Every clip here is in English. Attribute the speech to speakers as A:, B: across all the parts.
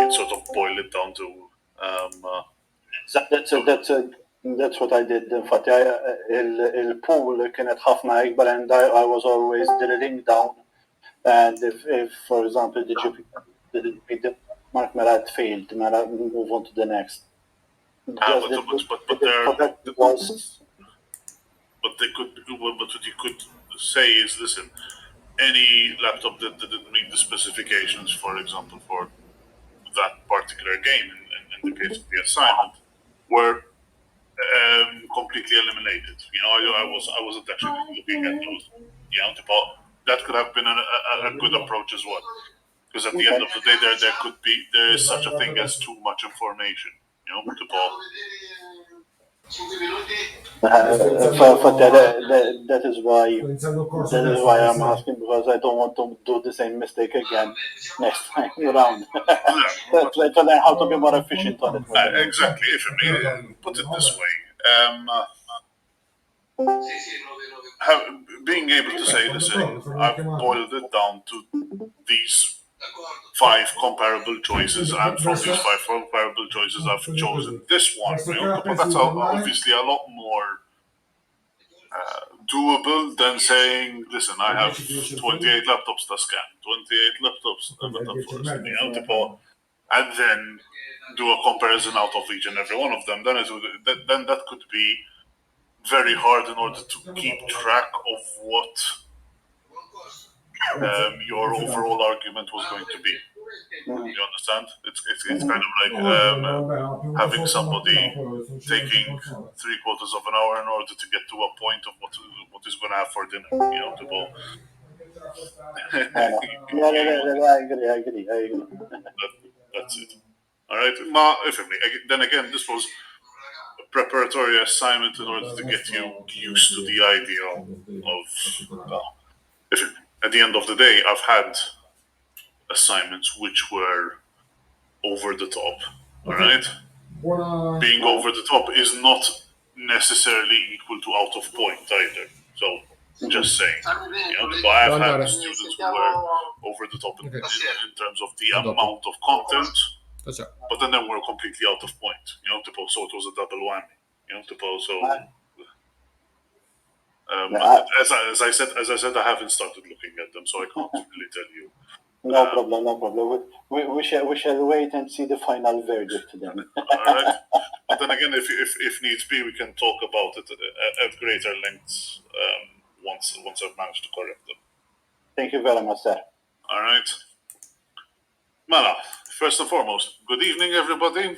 A: could sort of boil it down to.
B: That's what I did. Infatti, il-pool kienet ħafna ikbar and I was always drilling down. And if for example, the mark Marat failed, Marat move on to the next.
A: But what you could say is, listen, any laptop that didn't meet the specifications, for example, for that particular game, in the case of the assignment, were completely eliminated. I wasn't actually looking at those. That could have been a good approach as well, because at the end of the day, there is such a thing as too much information.
B: That is why I'm asking, because I don't want to do the same mistake again next time around. Let's learn how to be more efficient on it.
A: Exactly. If I may put it this way, being able to say, listen, I've boiled it down to these 5 comparable choices, and from these 5 comparable choices, I've chosen this one. But that's obviously a lot more doable than saying, listen, I have 28 laptops to scan, 28 laptops and then do a comparison out of each and every one of them. Then that could be very hard in order to keep track of what your overall argument was going to be. You understand? It's kind of like having somebody taking 3/4 of an hour in order to get to a point of what is going to have for dinner.
B: I agree.
A: That's it. All right. Then again, this was a preparatory assignment in order to get you used to the idea of. At the end of the day, I've had assignments which were over the top. All right. Being over the top is not necessarily equal to out of point either. So just saying, I've had students who were over the top in terms of the amount of content, but then they were completely out of point. So it was a double whammy. As I said, I haven't started looking at them, so I can't really tell you.
B: No problem. We shall wait and see the final verdict then.
A: All right. But then again, if needs be, we can talk about it at greater lengths once I've managed to correct them.
B: Thank you very much, sir.
A: All right. Mala, first and foremost, good evening, everybody.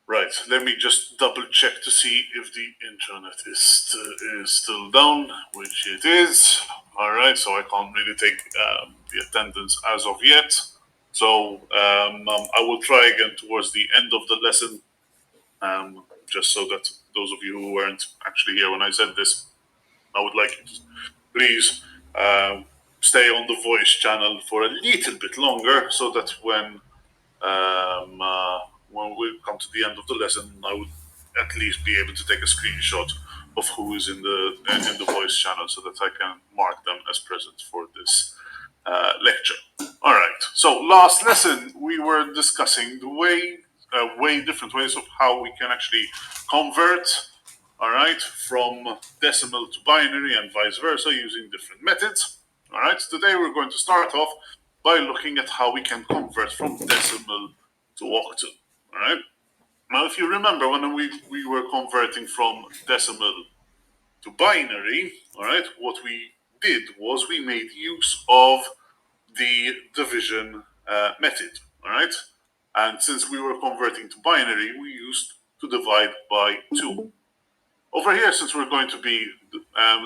A: Right, let me just double check to see if the internet is still down, which it is. All right, so I can't really take the attendance as of yet. So I will try again towards the end of the lesson, just so that those of you who weren't actually here when I said this, I would like you to please stay on the voice channel for a little bit longer, so that when we come to the end of the lesson, I would at least be able to take a screenshot of who is in the voice channel, so that I can mark them as present for this lecture. All right. So last lesson we were discussing the way different ways of how we can actually convert. All right, from decimal to binary and vice versa using different methods. All right. Today we're going to start off by looking at how we can convert from decimal to octal. All right. Now, if you remember when we were converting from decimal to binary, all right, what we did was we made use of the division method. All right, and since we were converting to binary, we used to divide by 2. Over here, since we're going to be,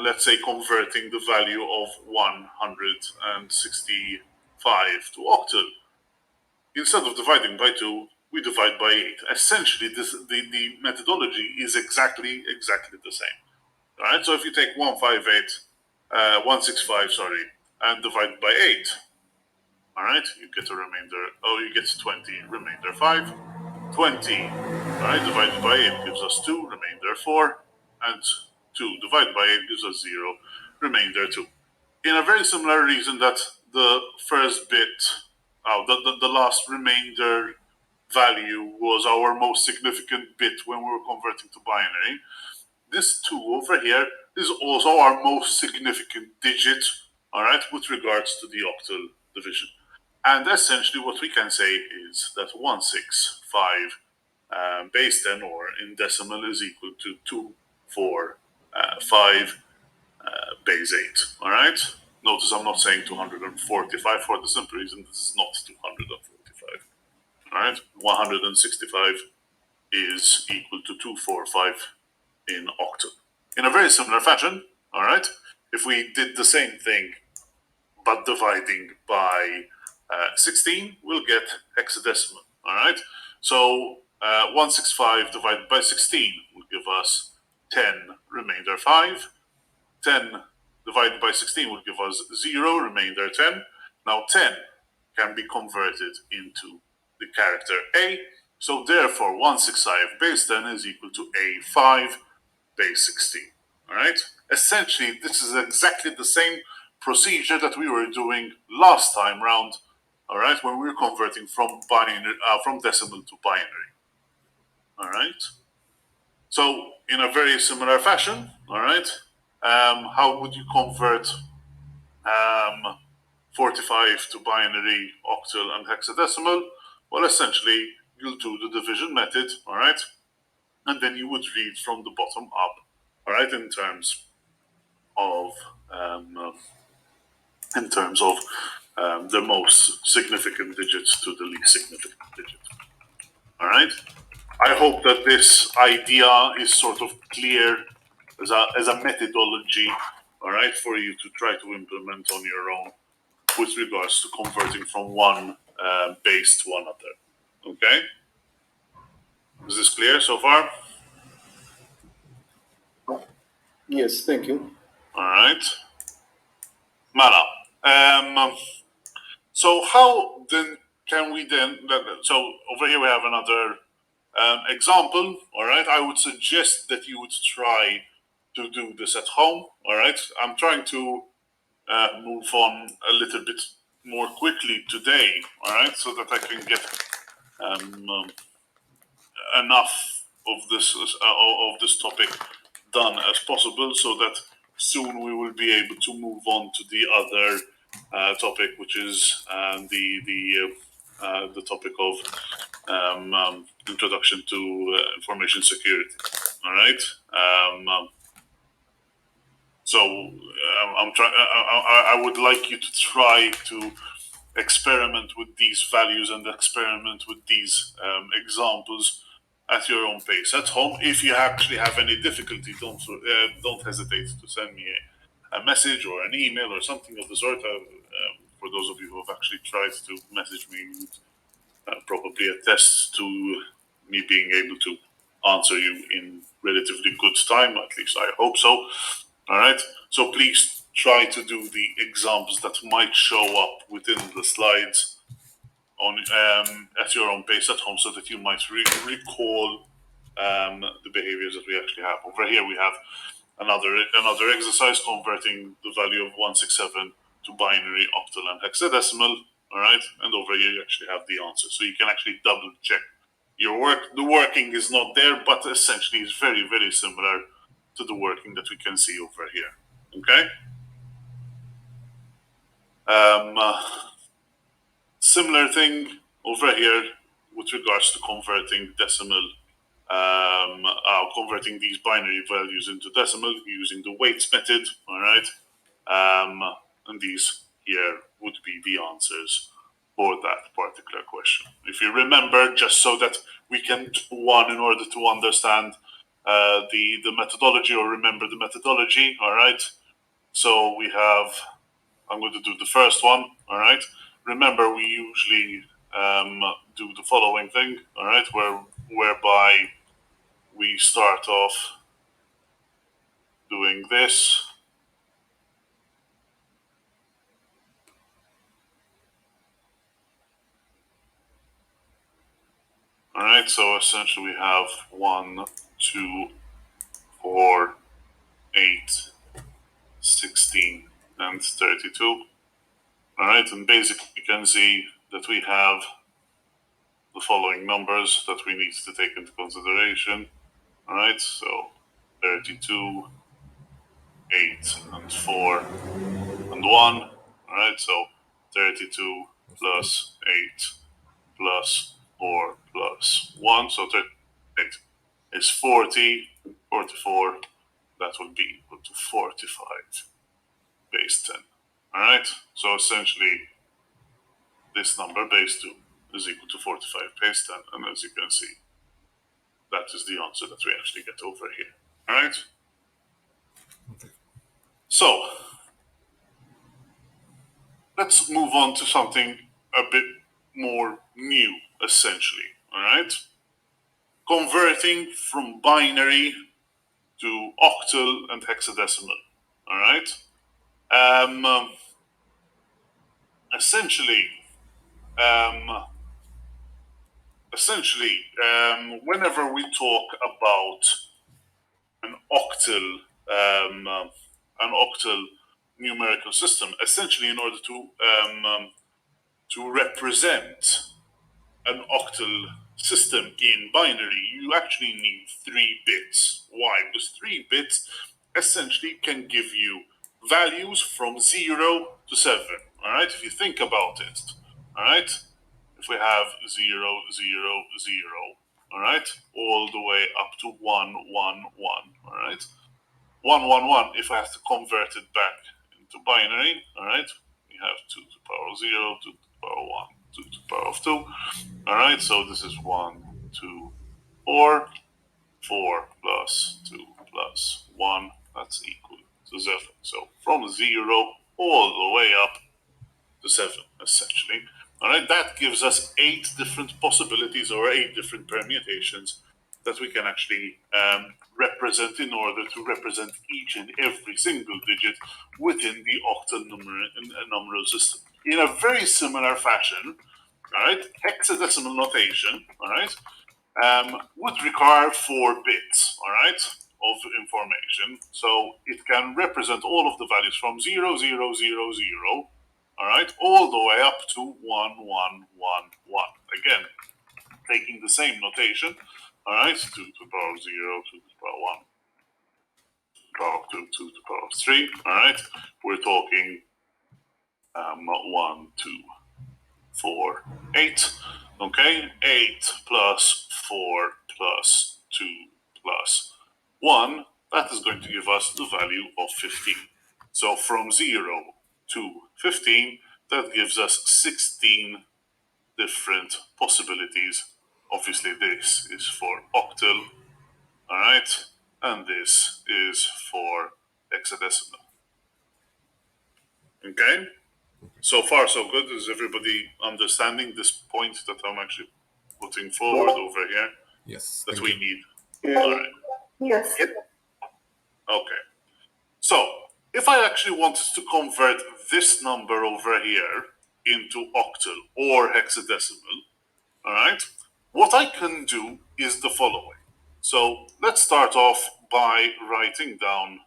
A: let's say, converting the value of 165 to octal, instead of dividing by 2, we divide by 8. Essentially, the methodology is exactly the same. All right. So if you take 165, and divide by 8, all right, you get a remainder. You get 20, remainder 5. 20, all right, divided by 8 gives us 2, remainder 4, and 2 divided by 8 gives us 0, remainder 2. In a very similar reason that the first bit the last remainder value was our most significant bit when we were converting to binary. This 2 over here is also our most significant digit, all right, with regards to the octal division. And essentially what we can say is that 165 base 10, or in decimal, is equal to 245 base 8, all right? Notice I'm not saying 245 for the simple reason this is not 245, all right? 165 is equal to 245 in octal. In a very similar fashion, all right, if we did the same thing but dividing by 16, we'll get hexadecimal, all right? So 165 divided by 16 will give us 10 remainder 5. 10 divided by 16 will give us 0 remainder 10. Now 10 can be converted into the character A, so therefore 165 base 10 is equal to A5 base 16. All right? Essentially, this is exactly the same procedure that we were doing last time round, all right, when we were converting from decimal to binary. All right? So, in a very similar fashion, all right, how would you convert 45 to binary, octal, and hexadecimal? Well, essentially, you'll do the division method, all right, and then you would read from the bottom up, all right, in terms of the most significant digits to the least significant digit. All right. I hope that this idea is sort of clear as a methodology, all right, for you to try to implement on your own with regards to converting from one base to another. Okay. Is this clear so far?
C: Yes, thank you.
A: All right. Mala. So how then can we then? So over here we have another example. All right. I would suggest that you would try to do this at home. All right. I'm trying to move on a little bit more quickly today. All right, so that I can get enough of this topic done as possible, so that soon we will be able to move on to the other topic, which is the topic of introduction to information security. All right. So I'm trying. I would like you to try to experiment with these values and experiment with these examples at your own pace at home. If you actually have any difficulty, don't hesitate to send me a message or an email or something of the sort. For those of you who have actually tried to message me, you would probably attest to me being able to answer you in relatively good time. At least I hope so. All right. So please try to do the examples that might show up within the slides on at your own pace at home, so that you might recall the behaviors that we actually have. Over here we have another exercise converting the value of 167 to binary, octal, and hexadecimal. All right, and over here you actually have the answer, so you can actually double check your work. The working is not there, but essentially it's very, very similar to the working that we can see over here. Okay. Similar thing over here with regards to converting decimal, converting these binary values into decimal using the weights method. All right, and these here would be the answers for that particular question. If you remember, just so that we can do one in order to understand the methodology, or remember the methodology. All right. So we have. I'm going to do the first one. All right. Remember, we usually do the following thing. All right, whereby we start off doing this. All right. So essentially, we have 1, 2, 4, 8, 16, and 32. All right, and basically you can see that we have the following numbers that we need to take into consideration. All right, so 32, 8, and 4, and 1. All right, so 32 plus 8 plus 4 plus 1. So 38 is 40, 44. That would be equal to 45 base 10. All right, so essentially this number base 2 is equal to 45 base 10. And as you can see, that is the answer that we actually get over here. All right. So let's move on to something a bit more new, essentially. All right. Converting from binary to octal and hexadecimal. All right. Essentially, whenever we talk about an octal numerical system, essentially, in order to represent an octal system in binary, you actually need 3 bits. Why? Because 3 bits essentially can give you values from 0 to 7. All right, if you think about it. All right, if we have 0, 0, 0, all right, all the way up to 1, 1, 1. All right, 1, 1, 1. If I have to convert it back into binary, all right, we have 2 to the power of 0, 2 to the power of 1, 2 to the power of 2. All right, so this is 1, 2, 4. 4 plus 2 plus 1, that's equal to 7. So from 0 all the way up to 7, essentially. All right, that gives us 8 different possibilities or 8 different permutations that we can actually represent in order to represent each and every single digit within the octal numeral system. In a very similar fashion, all right, hexadecimal notation, all right, would require 4 bits, all right, of information. So it can represent all of the values from 0, 0, 0, 0, all right, all the way up to 1, 1, 1, 1. Again, taking the same notation, all right, 2 to the power of 0, 2 to the power of 1, power of 2, 2 to the power of 3, all right, we're talking 1, 2, 4, 8. Okay, 8 plus 4 plus 2 plus 1, that is going to give us the value of 15. So from 0 to 15, that gives us 16 different possibilities. Obviously, this is for octal, all right, and this is for hexadecimal. Okay? So far, so good. Is everybody understanding this point that I'm actually putting forward over here
D: Yes.
A: that
D: Thank
A: we
D: you.
A: need? All right.
E: Yes.
A: Okay. So if I actually wanted to convert this number over here into octal or hexadecimal, all right, what I can do is the following. So let's start off by writing down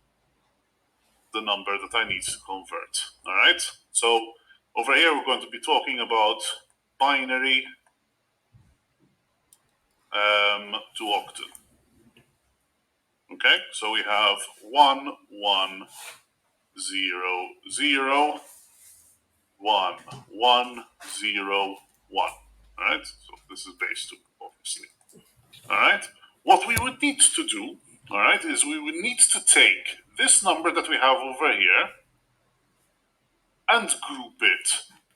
A: the number that I need to convert. All right. So over here, we're going to be talking about binary to octal. Okay. So we have 1, 1, 0, 0, 1, 1, 0, 1. All right. So this is base 2, obviously. All right. What we would need to do, all right, is we would need to take this number that we have over here and group it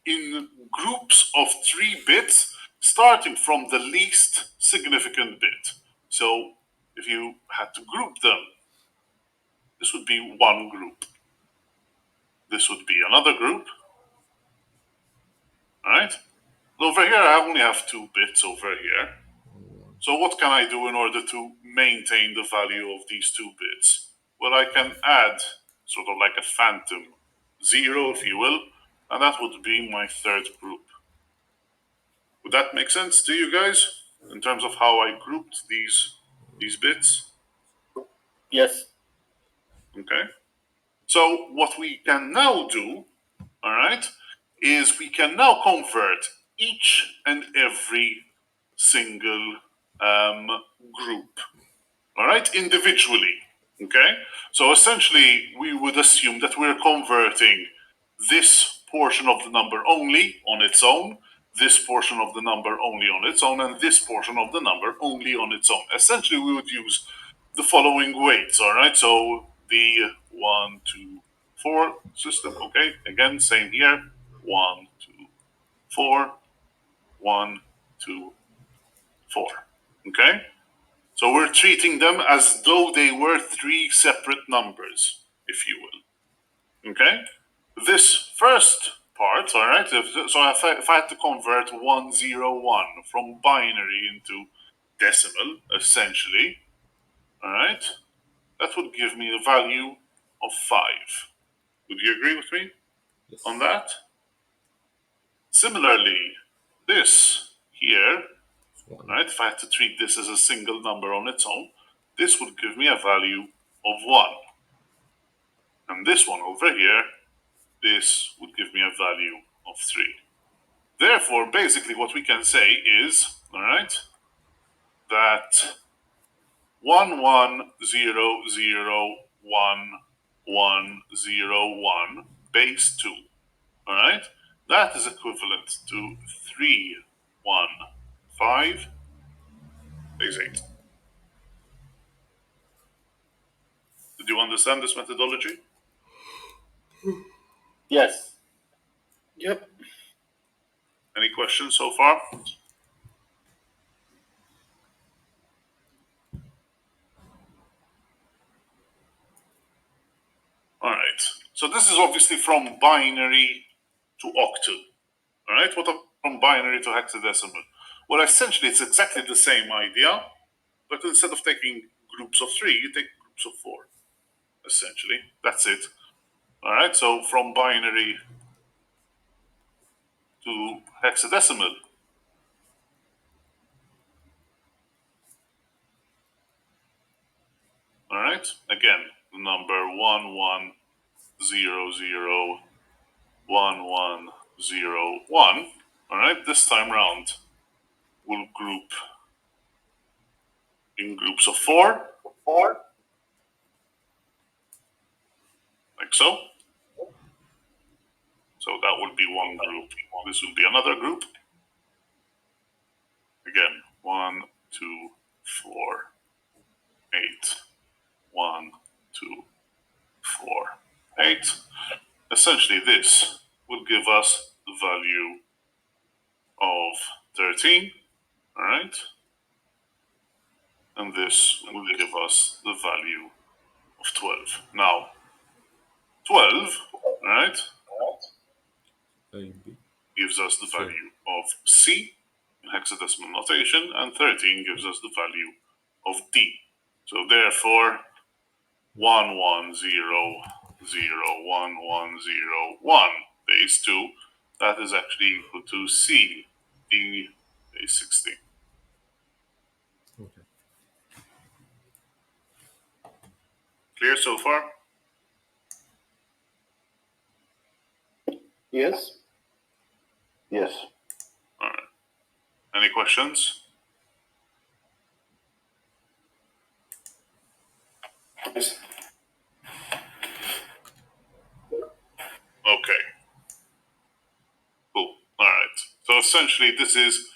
A: in groups of 3 bits, starting from the least significant bit. So if you had to group them, this would be one group. This would be another group. All right. Over here, I only have 2 bits over here. So what can I do in order to maintain the value of these 2 bits? Well, I can add sort of like a phantom 0, if you will, and that would be my 3rd group. Would that make sense to you guys in terms of how I grouped these bits?
B: Yes.
A: Okay. So what we can now do, all right, is we can now convert each and every single group, all right, individually. Okay, so essentially we would assume that we're converting this portion of the number only on its own, this portion of the number only on its own, and this portion of the number only on its own. Essentially, we would use the following weights, all right? So the 1, 2, 4 system, okay? Again, same here. 1, 2, 4, 1, 2, 4, okay? So we're treating them as though they were three separate numbers, if you will. Okay? This first part, all right, so if I had to convert 101 from binary into decimal, essentially, all right, that would give me a value of 5. Would you agree with me
C: Yes.
A: on that? Similarly, this here,
C: One.
A: right? If I had to treat this as a single number on its own, this would give me a value of 1. And this one over here, this would give me a value of 3. Therefore, basically what we can say is, all right, that 1 1 0 0 1 1 0 1 base 2, all right, that is equivalent to 3 1 5 base 8. Did you understand this methodology?
B: Yes.
C: Yep.
A: Any questions so far? All right. So this is obviously from binary to octal. All right. What from binary to hexadecimal? Well, essentially, it's exactly the same idea, but instead of taking groups of 3, you take groups of 4. Essentially, that's it. All right. So from binary to hexadecimal. All right. Again, the number 1 1 0 0 1 1 0 1. All right. This time round, we'll group in groups of 4, like so. So that would be one group. This will be another group. Again, 1 2 4 8 1 2 4 8. Essentially, this will give us the value of 13, all right? And this will give us the value of 12. Now, 12, all right,
C: A and B.
A: gives us the value of C in hexadecimal notation, and 13 gives us the value of D. So therefore, 1 1 0 0 1 1 0 1 base 2, that is actually equal to C D base 16.
C: Okay.
A: Clear so far?
C: Yes.
B: Yes.
A: All right. Any questions?
C: Yes.
A: Okay. Cool. All right. So essentially, this is,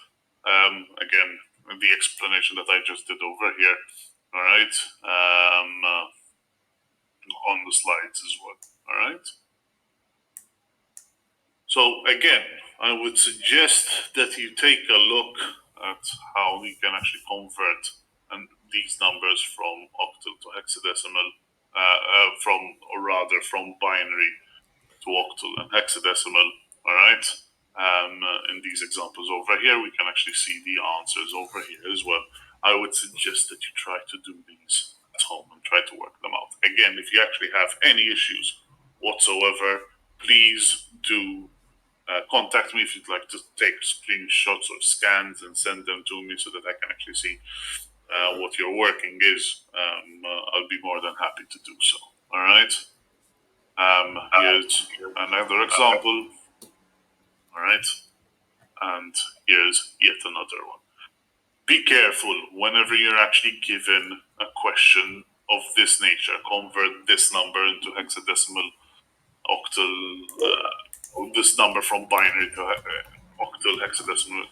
A: again, the explanation that I just did over here. All right. On the slides as well. All right. So again, I would suggest that you take a look at how you can actually convert these numbers from octal to hexadecimal, from binary to octal and hexadecimal. All right. In these examples over here, we can actually see the answers over here as well. I would suggest that you try to do these at home and try to work them out. Again, if you actually have any issues whatsoever, please do contact me if you'd like to take screenshots or scans and send them to me so that I can actually see what your working is. I'll be more than happy to do so. All right. Here's another example. All right. and here's yet another one. Be careful whenever you're actually given a question of this nature. Convert this number into hexadecimal, octal, this number from binary to octal, hexadecimal,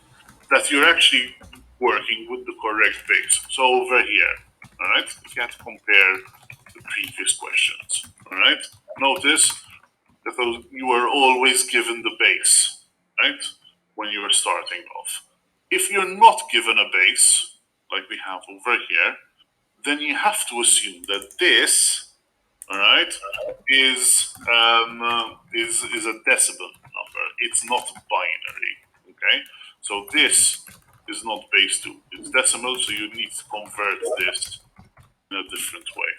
A: that you're actually working with the correct base. So over here, all right, you have to compare the previous questions, all right? Notice that you are always given the base, right, when you are starting off. If you're not given a base, like we have over here, then you have to assume that this, all right, is a decimal number. It's not binary, okay? So this is not base 2. It's decimal, so you need to convert this in a different way.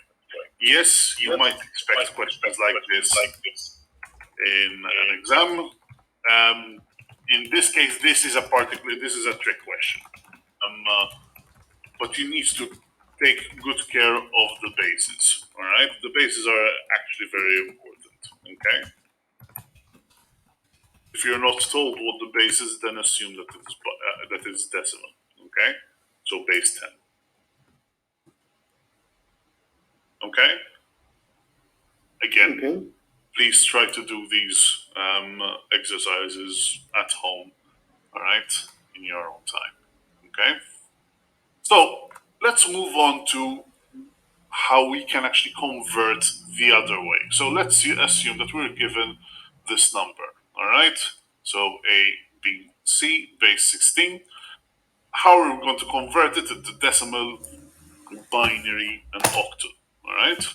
A: Yes, you might expect questions like this in an exam. In this case, this is a trick question. But you need to take good care of the bases. All right, the bases are actually very important. Okay. If you're not told what the base is, then assume that it's decimal. Okay, so base 10. Okay. Again,
B: Okay.
A: please try to do these exercises at home. All right, in your own time. Okay. So let's move on to how we can actually convert the other way. So let's assume that we're given this number, all right? So A, B, C, base 16. How are we going to convert it into decimal, binary, and octal, all right?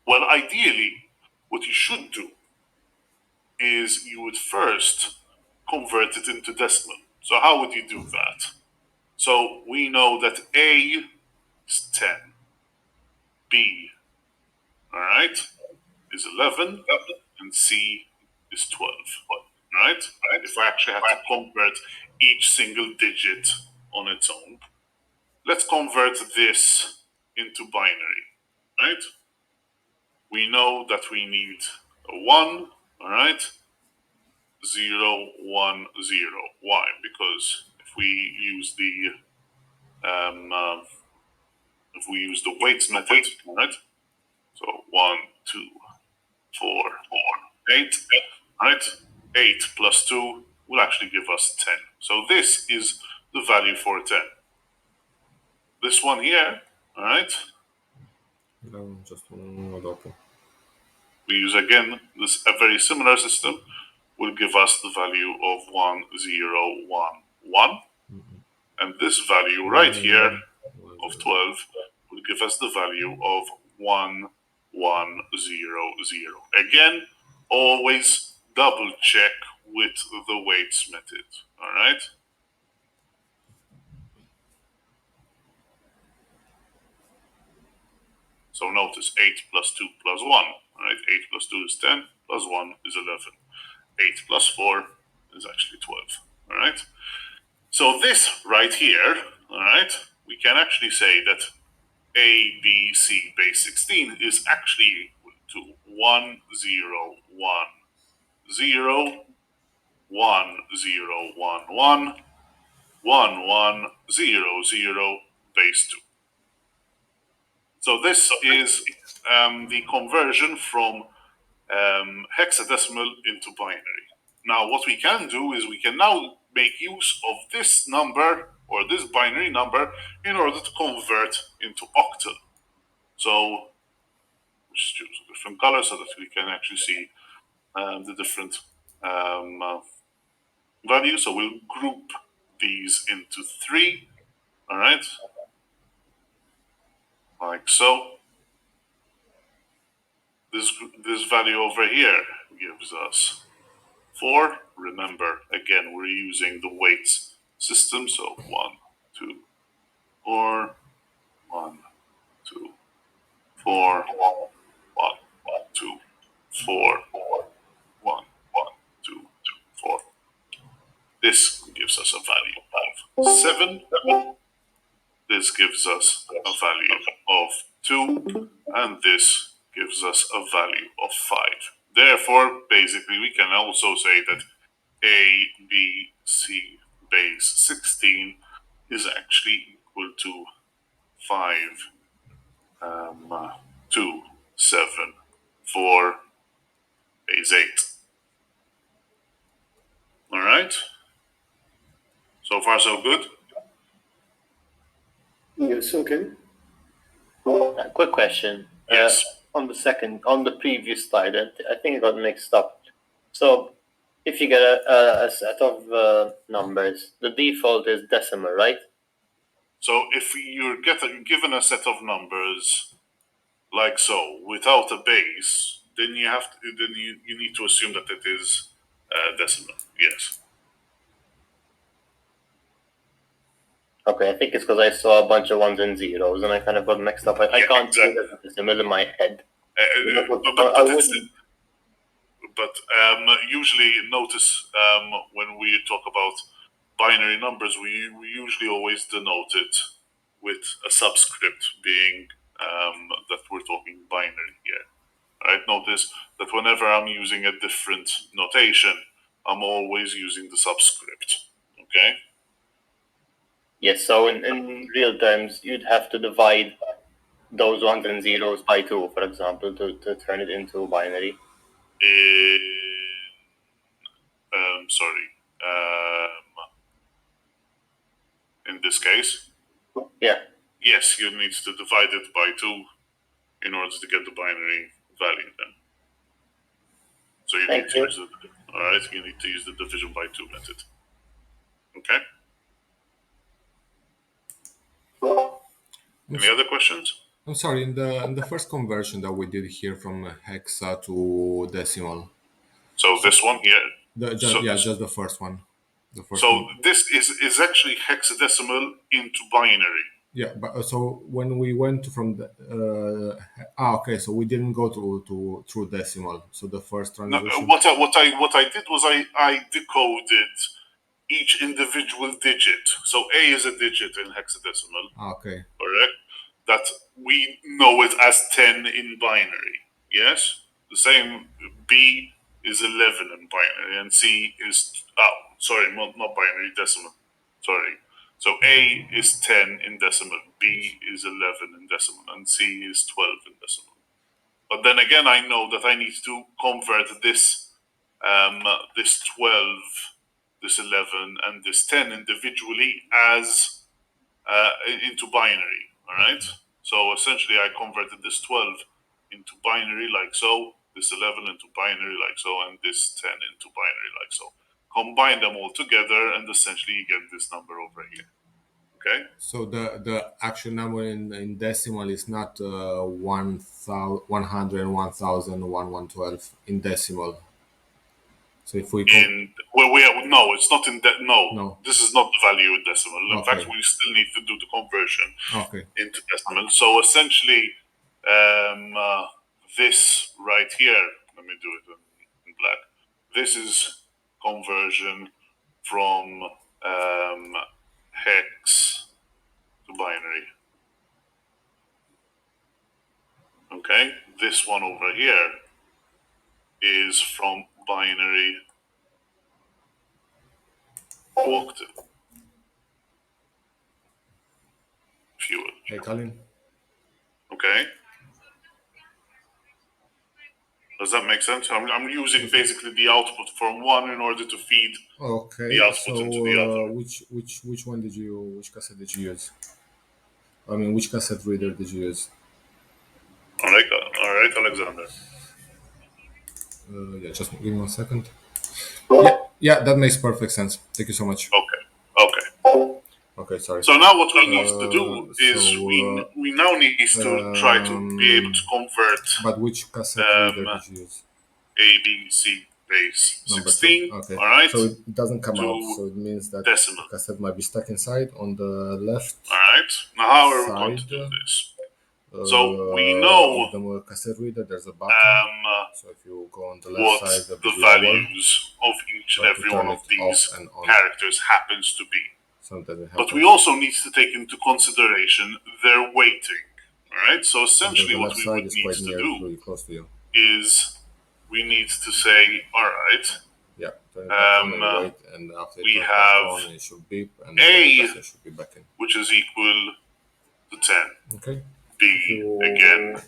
A: Well, ideally, what you should do is you would first convert it into decimal. So how would you do that? So we know that A is 10, B, all right, is 11, and C is 12. Right? If I actually have to convert each single digit on its own, let's convert this into binary. Right? We know that we need a 1, all right? 0, 1, 0. Why? Because if we use the weights method, right? So 1, 2, 4, 8, right? 8 plus 2 will actually give us 10. So this is the value for 10. This one here, all right?
C: No, just one open.
A: We use again a very similar system will give us the value of 1, 0, 1, 1. And this value right here of 12 will give us the value of 1, 1, 0, 0. Again, always double check with the weights method, all right? So notice 8 plus 2 plus 1, all right? 8 plus 2 is 10, plus 1 is 11. 8 plus 4 is actually 12, all right? So this right here, all right, we can actually say that A, B, C base 16 is actually equal to 1, 0, 1, 0, 1, 0, 1, 1, 1, 1, 0, 0, base 2. So this is the conversion from hexadecimal into binary. Now what we can do is we can now make use of this number or this binary number in order to convert into octal. So let's choose a different color so that we can actually see the different values. So we'll group these into 3, all right, like so. This value over here gives us 4. Remember, again, we're using the weights system. So 1, 2, 4, 1, 2, 4, 1, 2, 4, 1, 2, 4. This gives us a value of 7. This gives us a value of 2. And this gives us a value of 5. Therefore, basically, we can also say that A, B, C base 16 is actually equal to 5, 2, 7, 4, base 8. All right. So far, so good.
B: Yes, okay.
D: Quick question.
A: Yes.
D: On the previous slide, I think it got mixed up. So, if you get a set of numbers, the default is decimal, right?
A: So if you're given a set of numbers like so without a base, then you need to assume that it is decimal. Yes.
D: Okay, I think it's because I saw a bunch of ones and zeros, and I kind of got mixed up. I
A: Yeah,
D: can't
A: exactly.
D: see the decimal in my head.
A: But usually notice when we talk about binary numbers, we usually always denote it with a subscript, being that we're talking binary here. Right? Notice that whenever I'm using a different notation, I'm always using the subscript. Okay?
D: Yes, so in real terms, you'd have to divide those ones and zeros by 2, for example, to turn it into binary.
A: Sorry. In this case,
D: Yeah.
A: yes, you need to divide it by 2 in order to get the binary value then. So you need to use the, all right, you need to use the division by 2 method. Okay? Any other questions?
C: I'm sorry, in the first conversion that we did here from hexa to decimal.
A: So this one here.
C: Just the first one.
A: This is actually hexadecimal into binary.
C: Yeah, but so when we went from the okay, so we didn't go to through decimal. So the first transition.
A: No, what I did was I decoded each individual digit. So A is a digit in hexadecimal.
C: Okay.
A: Correct. That we know it as 10 in binary. Yes. The same. B is 11 in binary, and C is not binary, decimal. Sorry. So A is 10 in decimal, B is 11 in decimal, and C is 12 in decimal. But then again, I know that I need to convert this 12, this 11, and this 10 individually as into binary. All right. So essentially, I converted this 12 into binary like so, this 11 into binary like so, and this 10 into binary like so. Combine them all together, and essentially you get this number over here. Okay.
C: So the actual number in decimal is not 100, 1,000, 112 in decimal. So if we
A: no, it's not in that.
C: No.
A: This is not the value in decimal. In
C: Okay.
A: fact, we still need to do the conversion into decimal. So essentially, this right here. Let me do it in black. This is conversion from hex to binary. Okay, this one over here is from binary to octal. Fuel.
C: Hey, Colin.
A: Okay. Does that make sense? I'm using basically the output from one in order to feed the output into the other.
C: Which cassette did you use? I mean, which cassette reader did you use?
A: All right, Alexander.
C: Just give me 1 second. Yeah, that makes perfect sense. Thank you so much. Okay, sorry.
A: So now what we need to do is we now need to try to be able to convert.
C: But which cassette reader did you use?
A: A, B, C base 16.
C: Okay.
A: All right.
C: So it doesn't come out. So it means that
A: decimal.
C: the cassette might be stuck inside on the left.
A: All right. Now how are we going to do this? So we know
C: the cassette reader. There's a button. So if you go on the left side,
A: the values of each and every one of these characters happens to be. But we also need to take into consideration their weighting. All right. So essentially, what we would need to do is we need to say, all right.
C: Yeah. turn it back on and
A: Um,
C: wait, and after
A: we
C: it turns back
A: have
C: on, it should beep, and
A: A,
C: the person should be back in.
A: which is equal to 10.
C: Okay.
A: B, again,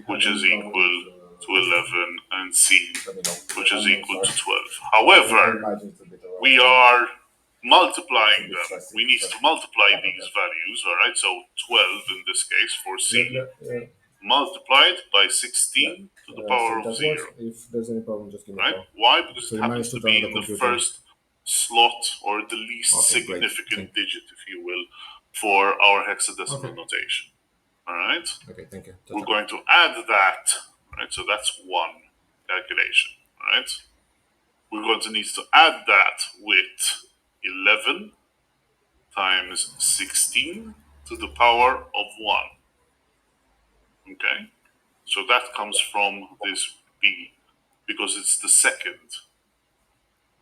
A: which is equal to 11, and C, which is equal to 12. However, we are multiplying them. We need to multiply these values, all right? So 12 in this case for C, multiplied by 16 to the power of 0.
C: If there's any problem, just give me
A: Right? Why? Because
C: So
A: it
C: you
A: happens
C: managed
A: to
C: to
A: be
C: turn on
A: in
C: the
A: the
C: computer?
A: first slot, or the least
C: Okay, great.
A: significant digit, if you will, for our hexadecimal
C: Okay.
A: notation. All right?
C: Okay, thank you.
A: We're going to add that, right? So that's one calculation, right? We're going to need to add that with 11 times 16 to the power of 1. Okay? So that comes from this B, because it's the second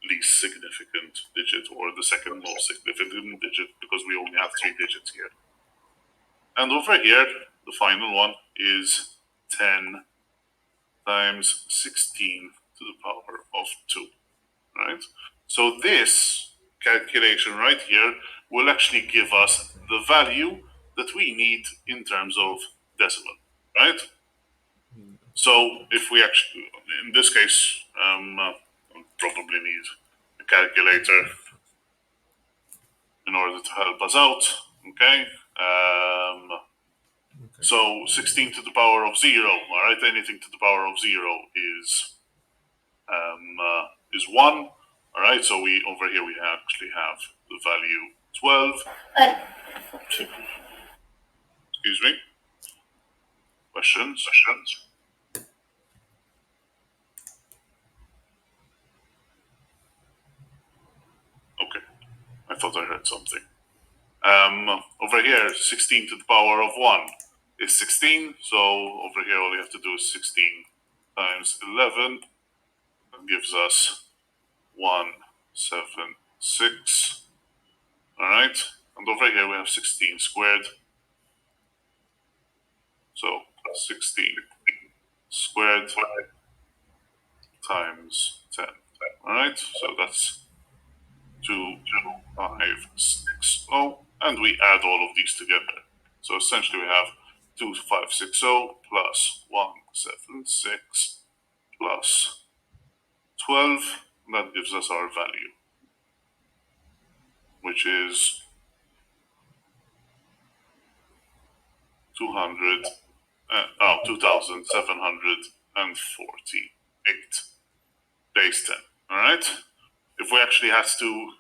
A: least significant digit, or the second most significant digit, because we only have 3 digits here. And over here, the final one is 10 times 16 to the power of 2, right? So this calculation right here will actually give us the value that we need in terms of decimal, right? So if we actually, in this case, we'll probably need a calculator in order to help us out, okay? So 16 to the power of 0, all right? Anything to the power of 0 is 1, all right? So we, over here, we actually have the value 12. Excuse me. Questions? Okay, I thought I heard something. Over here, 16 to the power of 1 is 16. So over here, all you have to do is 16 times 11. That gives us 176. All right. And over here, we have 16 squared. So 16 squared times 10. All right. So that's 2560. And we add all of these together. So essentially, we have 2560 plus 176 plus 12. And that gives us our value, which is 2,748 base 10. All right. If we actually had to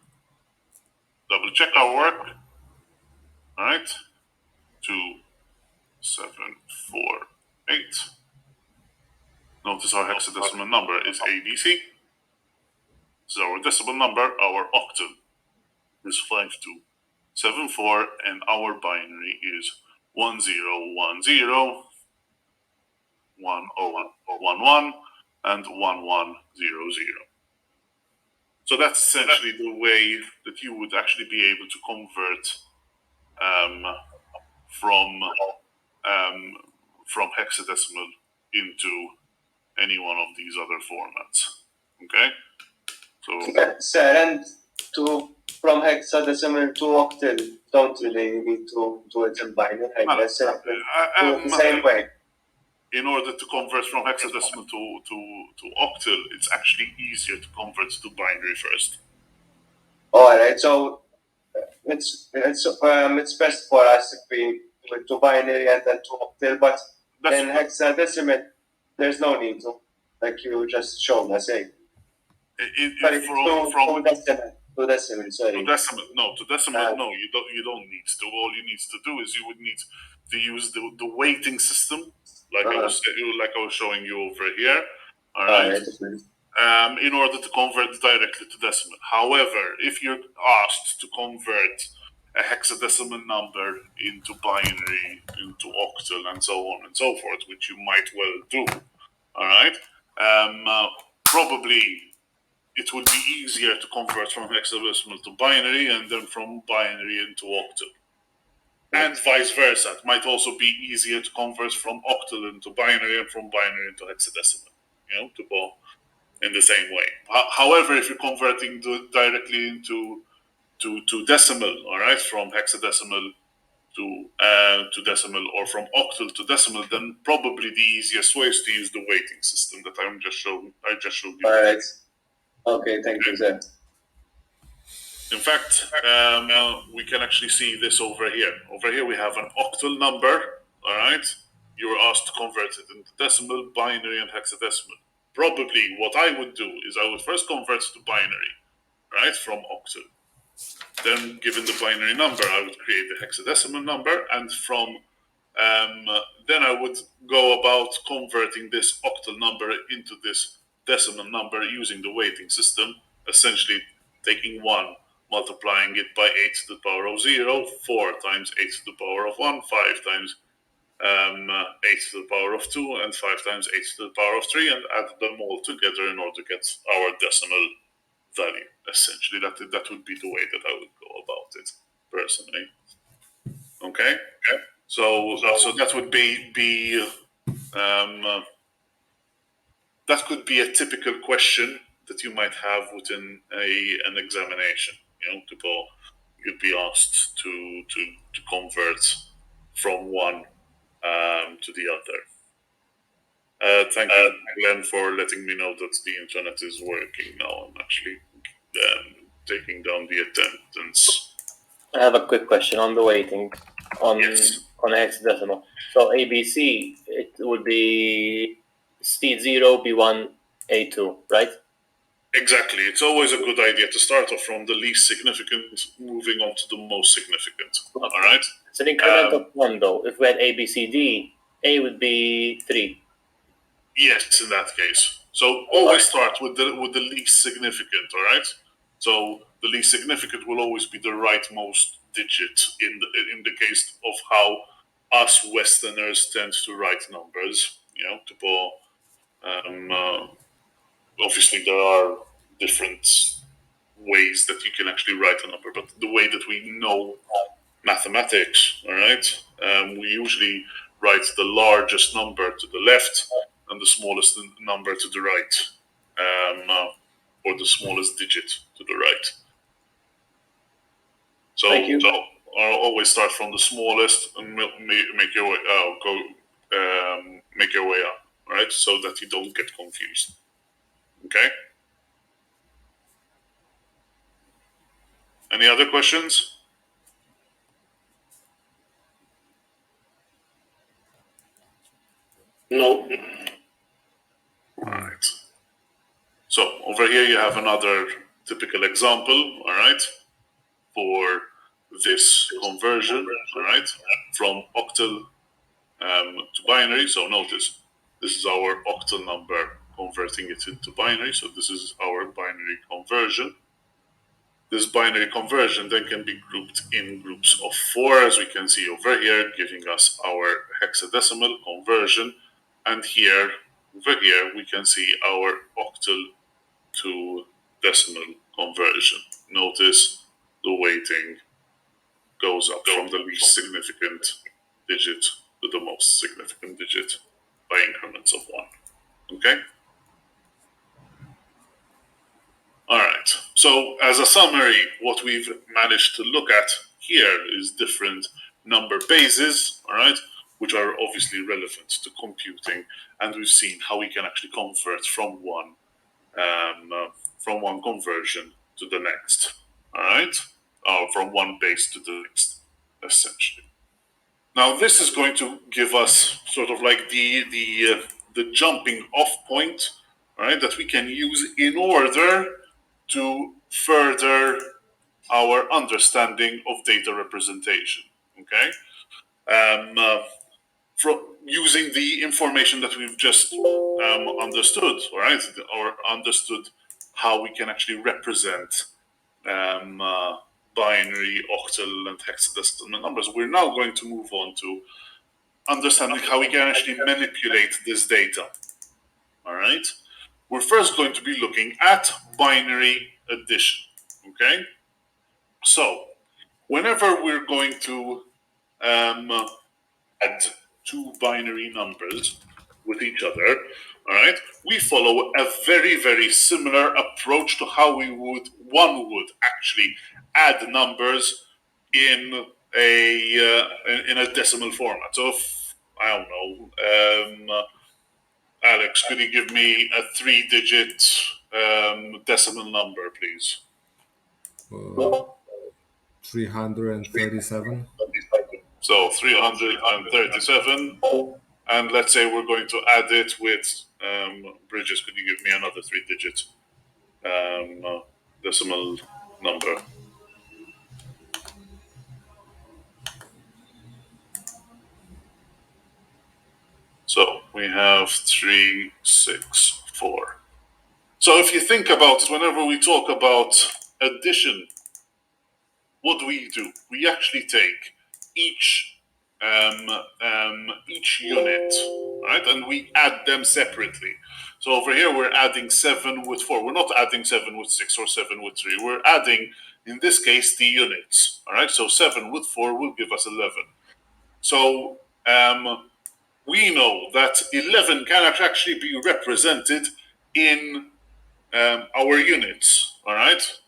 A: double check our work, all right, 2748. Notice our hexadecimal number is ABC. This is our decimal number. Our octal is 5274, and our binary is 1010, 1011, and 1100. So that's essentially the way that you would actually be able to convert from hexadecimal into any one of these other formats. Okay? So
D: Sir, and from hexadecimal to octal, don't really need to do it in binary, I guess. Do it the same way.
A: in order to convert from hexadecimal to octal, it's actually easier to convert to binary first.
D: All right, so it's best for us if we do it to binary and then to octal, but in hexadecimal, there's no need to, like you just showed us, eh? From decimal, sorry.
A: To decimal, no, you don't need to. All you need to do is you would need to use the weighting system, like I was showing you over here. All right. In order to convert directly to decimal. However, if you're asked to convert a hexadecimal number into binary, into octal, and so on and so forth, which you might well do, all right, probably it would be easier to convert from hexadecimal to binary, and then from binary into octal. And vice versa. It might also be easier to convert from octal into binary and from binary into hexadecimal. To go in the same way. However, if you're converting directly into to decimal, all right, from hexadecimal to decimal, or from octal to decimal, then probably the easiest way is to use the weighting system that I just showed you.
D: All right. Okay, thank you, sir.
A: In fact, we can actually see this over here. Over here we have an octal number, all right? You were asked to convert it into decimal, binary, and hexadecimal. Probably what I would do is I would first convert to binary, right, from octal. Then, given the binary number, I would create the hexadecimal number, and from then I would go about converting this octal number into this decimal number using the weighting system, essentially taking 1, multiplying it by 8 to the power of 0, 4 times 8 to the power of 1, 5 times 8 to the power of 2, and 5 times 8 to the power of 3, and add them all together in order to get our decimal value. Essentially, that would be the way that I would go about it, personally. Okay? So that would be that could be a typical question that you might have within an examination. You'd be asked to convert from one to the other. Thank you, Glenn, for letting me know that the internet is working now. I'm actually taking down the attendance.
E: I have a quick question on the weighting on
A: Yes.
E: on hexadecimal. So ABC, it would be C0, B1, A2, right?
A: Exactly. It's always a good idea to start off from the least significant, moving on to the most significant. All right?
E: It's an increment of 1, though. If we had A, B, C, D, A would be 3.
A: Yes, in that case. So always start with the least significant, all right? So the least significant will always be the rightmost digit in the case of how us Westerners tend to write numbers. Obviously there are different ways that you can actually write a number, but the way that we know mathematics, all right, we usually write the largest number to the left and the smallest number to the right, or the smallest digit to the right. So,
E: Thank you.
A: I'll always start from the smallest and make your way make your way up, all right, so that you don't get confused. Okay. Any other questions?
B: No.
A: All right. So over here you have another typical example, all right, for this conversion, all right, from octal to binary. So notice this is our octal number converting it into binary. So this is our binary conversion. This binary conversion then can be grouped in groups of 4, as we can see over here, giving us our hexadecimal conversion. And over here, we can see our octal to decimal conversion. Notice the weighting goes up from the least significant digit to the most significant digit by increments of 1. Okay? All right. So as a summary, what we've managed to look at here is different number bases, all right, which are obviously relevant to computing, and we've seen how we can actually convert from one conversion to the next, all right, or from one base to the next, essentially. Now this is going to give us sort of like the jumping off point, all right, that we can use in order to further our understanding of data representation. Okay, from using the information that we've just understood, all right, or understood how we can actually represent binary, octal, and hexadecimal numbers. We're now going to move on to understanding how we can actually manipulate this data. All right. We're first going to be looking at binary addition. Okay. So, whenever we're going to add two binary numbers with each other, all right, we follow a very, very similar approach to how one would actually add numbers in a decimal format. So if, I don't know, Alex, could you give me a 3-digit decimal number, please?
C: 337.
A: So 337, and let's say we're going to add it with Bridges. Could you give me another 3-digit decimal number? So we have 364. So if you think about it, whenever we talk about addition, what do? We actually take each unit, right, and we add them separately. So over here we're adding 7 with 4. We're not adding 7 with 6 or 7 with 3. We're adding, in this case, the units. All right. So 7 with 4 will give us 11. So we know that 11 can actually be represented in our units. All right.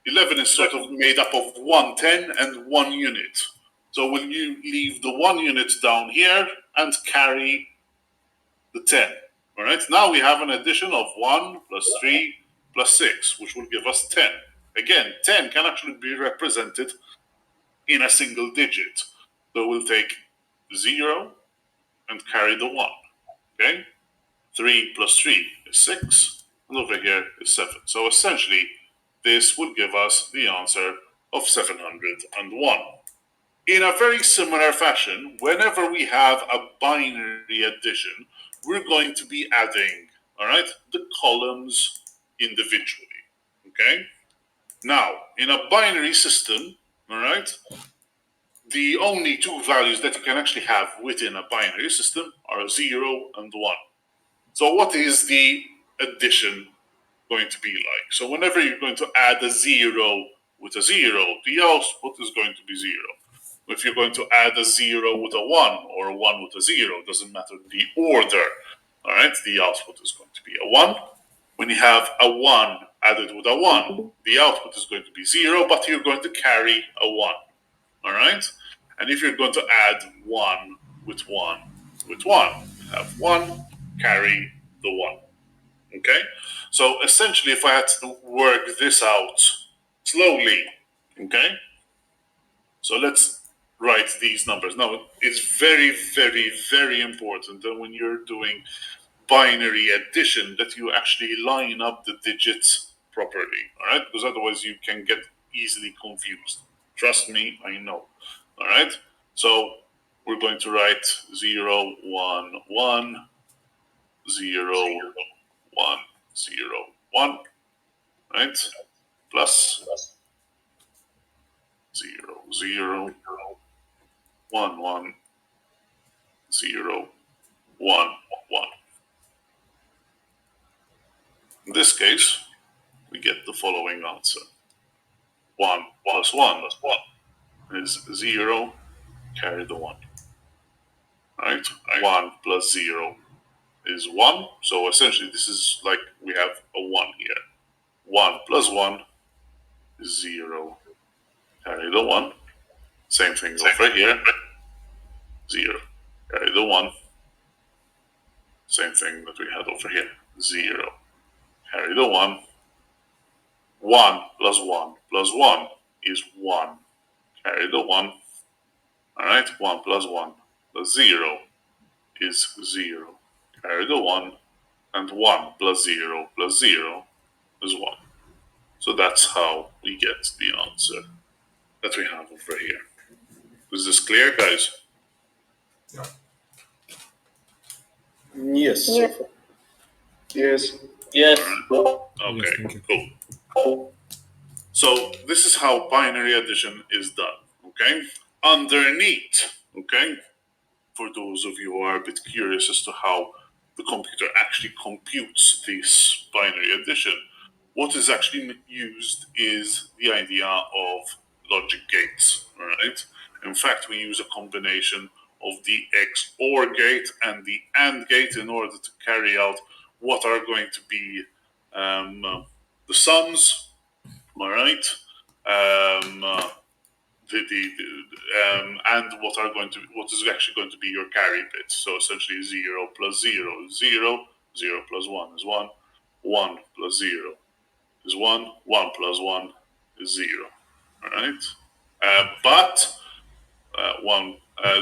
A: 11 is sort of made up of 110 and 1 unit. So will you leave the 1 unit down here and carry the 10? All right. Now we have an addition of 1 plus 3 plus 6, which will give us 10. Again, 10 can actually be represented in a single digit. So we'll take 0 and carry the 1. Okay. 3 plus 3 is 6, and over here is 7. So essentially, this would give us the answer of 701. In a very similar fashion, whenever we have a binary addition, we're going to be adding, all right, the columns individually. Okay. Now, in a binary system, all right, the only two values that you can actually have within a binary system are 0 and 1. So what is the addition going to be like? So whenever you're going to add a 0 with a 0, the output is going to be 0. If you're going to add a 0 with a 1 or a 1 with a 0, doesn't matter the order, all right, the output is going to be a 1. When you have a 1 added with a 1, the output is going to be 0, but you're going to carry a 1, all right? And if you're going to add 1 with 1 with 1, have 1, carry the 1. Okay? So essentially, if I had to work this out slowly, okay? So let's write these numbers. Now, it's very, very, very important that when you're doing binary addition that you actually line up the digits properly, all right? Because otherwise you can get easily confused. Trust me, I know. All right? So we're going to write 0, 1, 1, 0, 1, 0, 1, right? Plus 0, 0, 1, 1, 0, 1, 1. In this case, we get the following answer. 1 plus 1 is 0, carry the 1. Right? 1 plus 0 is 1. So essentially, this is like we have a 1 here. 1 plus 1 is 0, carry the 1. Same thing over here. 0, carry the 1. Same thing that we had over here. 0, carry the 1. 1 plus 1 plus 1 is 1, carry the 1. All right, 1 plus 1 plus 0 is 0, carry the 1. And 1 plus 0 plus 0 is 1. So that's how we get the answer that we have over here. Is this clear, guys?
D: Yes.
E: Yes.
D: Yes.
E: Yes.
A: Okay,
C: Yes, thank you.
A: cool. So this is how binary addition is done, okay? Underneath, okay, for those of you who are a bit curious as to how the computer actually computes this binary addition, what is actually used is the idea of logic gates, all right? In fact, we use a combination of the XOR gate and the AND gate in order to carry out what are going to be the sums, all right, and what is actually going to be your carry bit. So essentially 0 plus 0 is 0, 0 plus 1 is 1, 1 plus 0 is 1, 1 plus 1 is 0. All right? But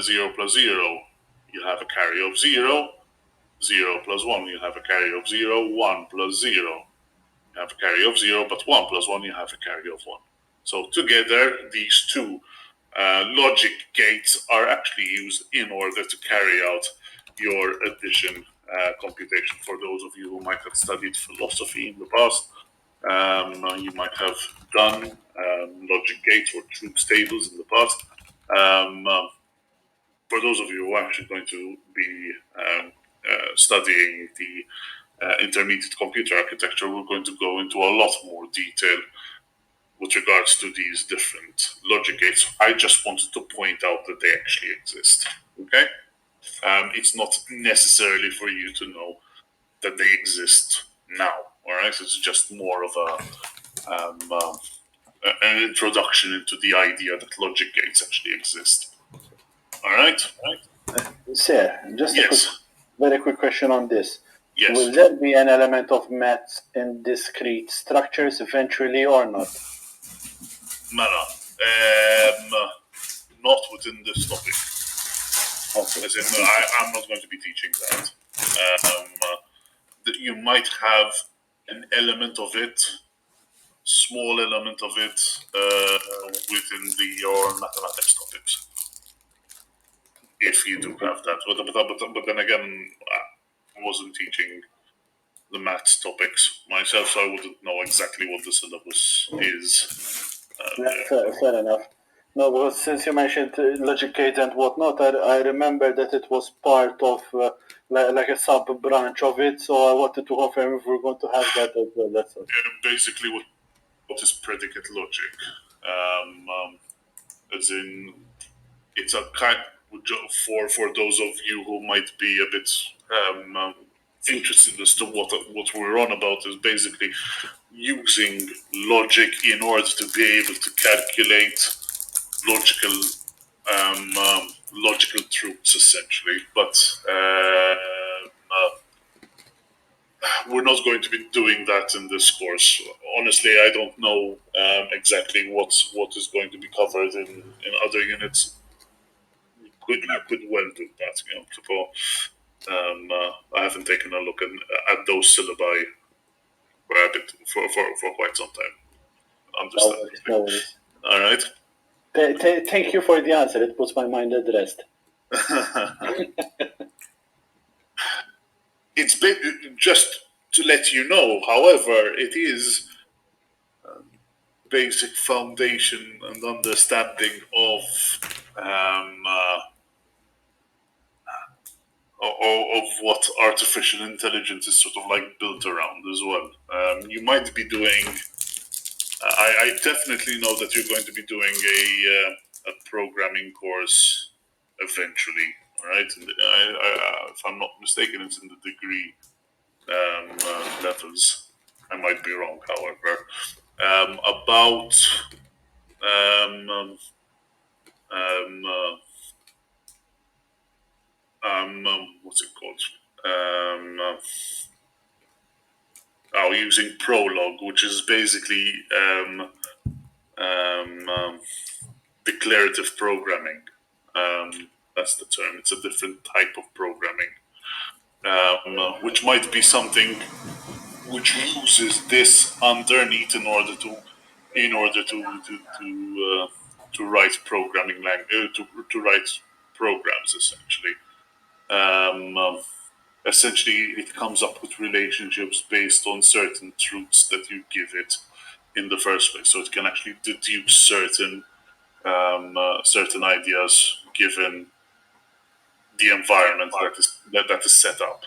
A: 0 plus 0, you have a carry of 0. 0 plus 1, you have a carry of 0. 1 plus 0, you have a carry of 0. But 1 plus 1, you have a carry of 1. So together, these two logic gates are actually used in order to carry out your addition computation. For those of you who might have studied philosophy in the past, you might have done logic gates or truth tables in the past. For those of you who are actually going to be studying the intermediate computer architecture, we're going to go into a lot more detail with regards to these different logic gates. I just wanted to point out that they actually exist. Okay? It's not necessarily for you to know that they exist now. All right? It's just more of an introduction into the idea that logic gates actually exist. All right?
B: Sir, just
A: Yes.
B: very quick question on this.
A: Yes.
B: Will there be an element of maths in discrete structures eventually or not?
A: Mana. Not within this topic.
B: Okay.
A: As in, I'm not going to be teaching that. That you might have an element of it, small element of it, within your mathematics topics. If you do have that. But then again, I wasn't teaching the maths topics myself, so I wouldn't know exactly what the syllabus is.
B: Fair enough. No, because since you mentioned logic gate and whatnot, I remember that it was part of like a sub branch of it, so I wanted to confirm if we're going to have that as well. That's all.
A: Basically, what is predicate logic? As in, it's a kind for those of you who might be a bit interested as to what we're on about, is basically using logic in order to be able to calculate logical truths, essentially. But we're not going to be doing that in this course. Honestly, I don't know exactly what is going to be covered in other units. You could well do that, I haven't taken a look at those syllabi for quite some time. Understandably.
B: No worries.
A: All right.
B: Thank you for the answer. It puts my mind at rest.
A: It's just to let you know. However, it is basic foundation and understanding of what artificial intelligence is sort of like built around as well. You might be doing. I definitely know that you're going to be doing a programming course eventually. All right, if I'm not mistaken, it's in the degree levels. I might be wrong, however. About what's it called? Using Prolog, which is basically declarative programming. That's the term. It's a different type of programming, which might be something which uses this underneath in order to write programming language, to write programs, essentially. Essentially, it comes up with relationships based on certain truths that you give it in the first place, so it can actually deduce certain ideas given the environment that is set up.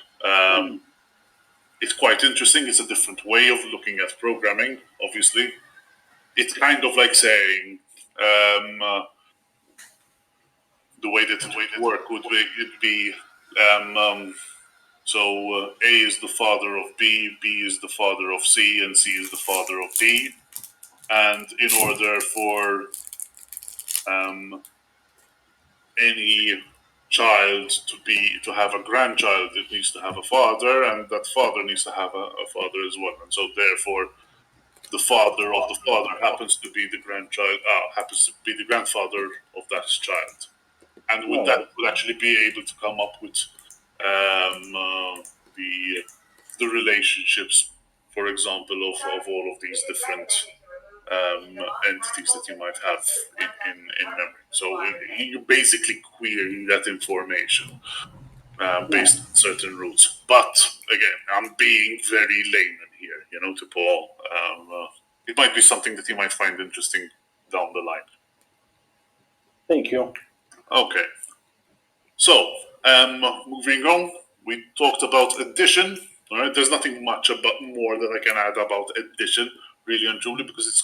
A: It's quite interesting. It's a different way of looking at programming, obviously. It's kind of like saying, the way that it would work would be so A is the father of B, B is the father of C, and C is the father of D. And in order for any child to have a grandchild, it needs to have a father, and that father needs to have a father as well. And so therefore, the father of the father happens to be the grandfather of that child, and with that would actually be able to come up with the relationships, for example, of all of these different entities that you might have in memory. So you're basically querying that information based on certain rules. But again, I'm being very layman here, to Paul. It might be something that you might find interesting down the line.
B: Thank you.
A: Okay. So, moving on, we talked about addition. All right, there's nothing much more that I can add about addition, really and truly, because it's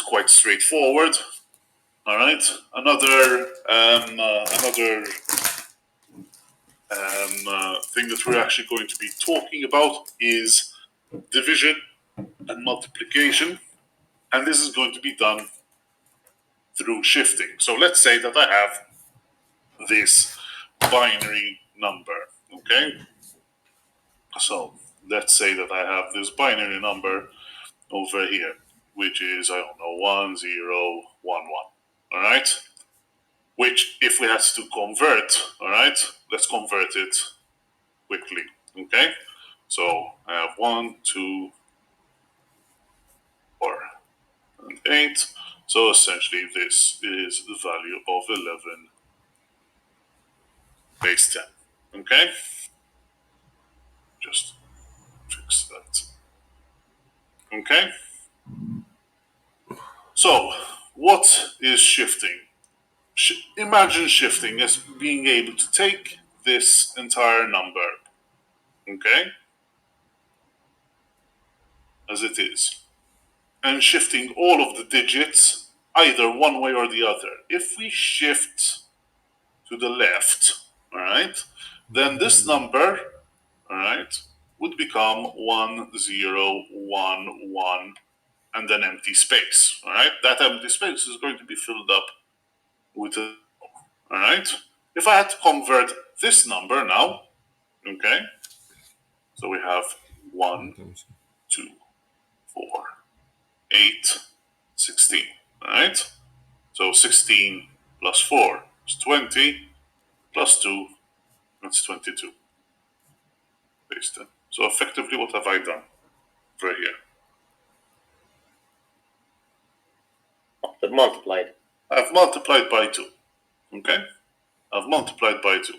A: quite straightforward. All right, another thing that we're actually going to be talking about is division and multiplication, and this is going to be done through shifting. So let's say that I have this binary number, okay? So let's say that I have this binary number over here, which is, I don't know, 1, 0, 1, 1, all right? Which, if we had to convert, all right, let's convert it quickly, okay? So I have 1, 2, 4, and 8. So essentially, this is the value of 11 base 10, okay? Just fix that. Okay? So, what is shifting? Imagine shifting as being able to take this entire number, okay, as it is, and shifting all of the digits either one way or the other. If we shift to the left, all right, then this number, all right, would become 1, 0, 1, 1, and then empty space, all right? That empty space is going to be filled up with a, all right? If I had to convert this number now, okay, so we have 1, 2, 4, 8, 16, all right? So 16 plus 4 is 20, plus 2, that's 22. Based on. So effectively, what have I done right here?
E: Multiplied.
A: I've multiplied by 2, okay? I've multiplied by 2.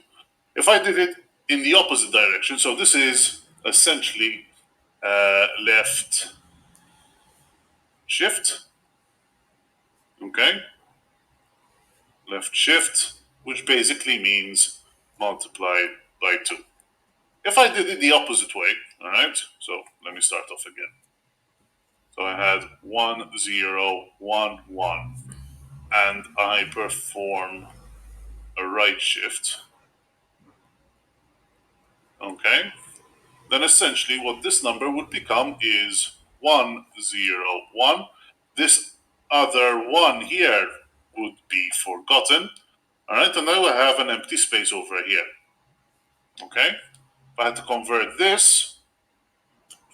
A: If I did it in the opposite direction, so this is essentially left shift, okay? Left shift, which basically means multiply by 2. If I did it the opposite way, all right? So let me start off again. So I had 1, 0, 1, 1, and I perform a right shift, okay? Then essentially what this number would become is 1, 0, 1. This other 1 here would be forgotten. All right, and I will have an empty space over here. Okay, if I had to convert this,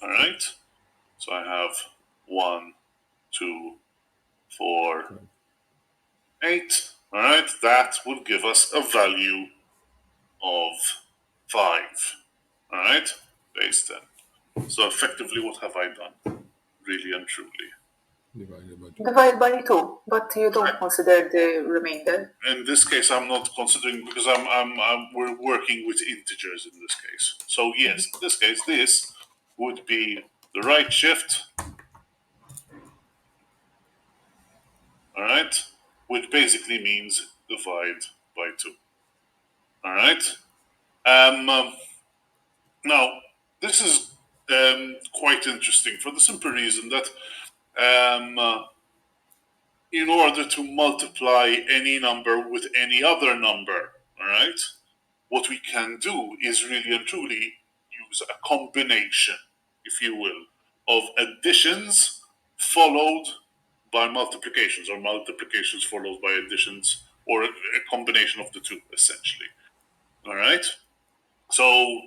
A: all right, so I have 1, 2, 4, 8. All right, that would give us a value of 5. All right, base 10. So effectively, what have I done? Really and truly.
F: Divide by 2, but you don't consider the remainder.
A: In this case, I'm not considering because we're working with integers in this case. So yes, in this case, this would be the right shift, all right, which basically means divide by 2. All right. Now this is quite interesting for the simple reason that in order to multiply any number with any other number, all right, what we can do is really and truly use a combination, if you will, of additions followed by multiplications, or multiplications followed by additions, or a combination of the two, essentially. All right? So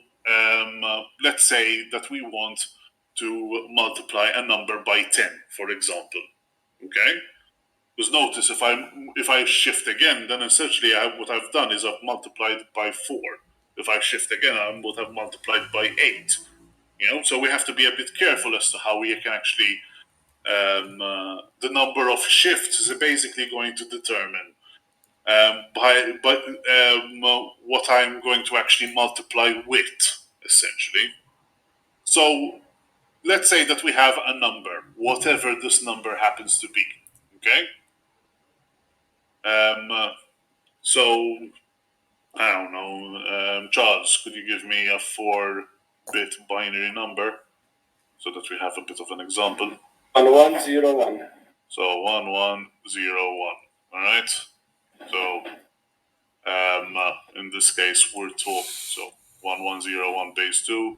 A: let's say that we want to multiply a number by 10, for example. Okay? Because notice, if I shift again, then essentially what I've done is I've multiplied by 4. If I shift again, I would have multiplied by 8. So we have to be a bit careful as to how we can actually the number of shifts is basically going to determine what I'm going to actually multiply with, essentially. So let's say that we have a number, whatever this number happens to be. Okay. So I don't know, Charles, could you give me a 4-bit binary number so that we have a bit of an example?
B: 1101.
A: So 1101. All right. So in this case, we're talking 1101 base 2.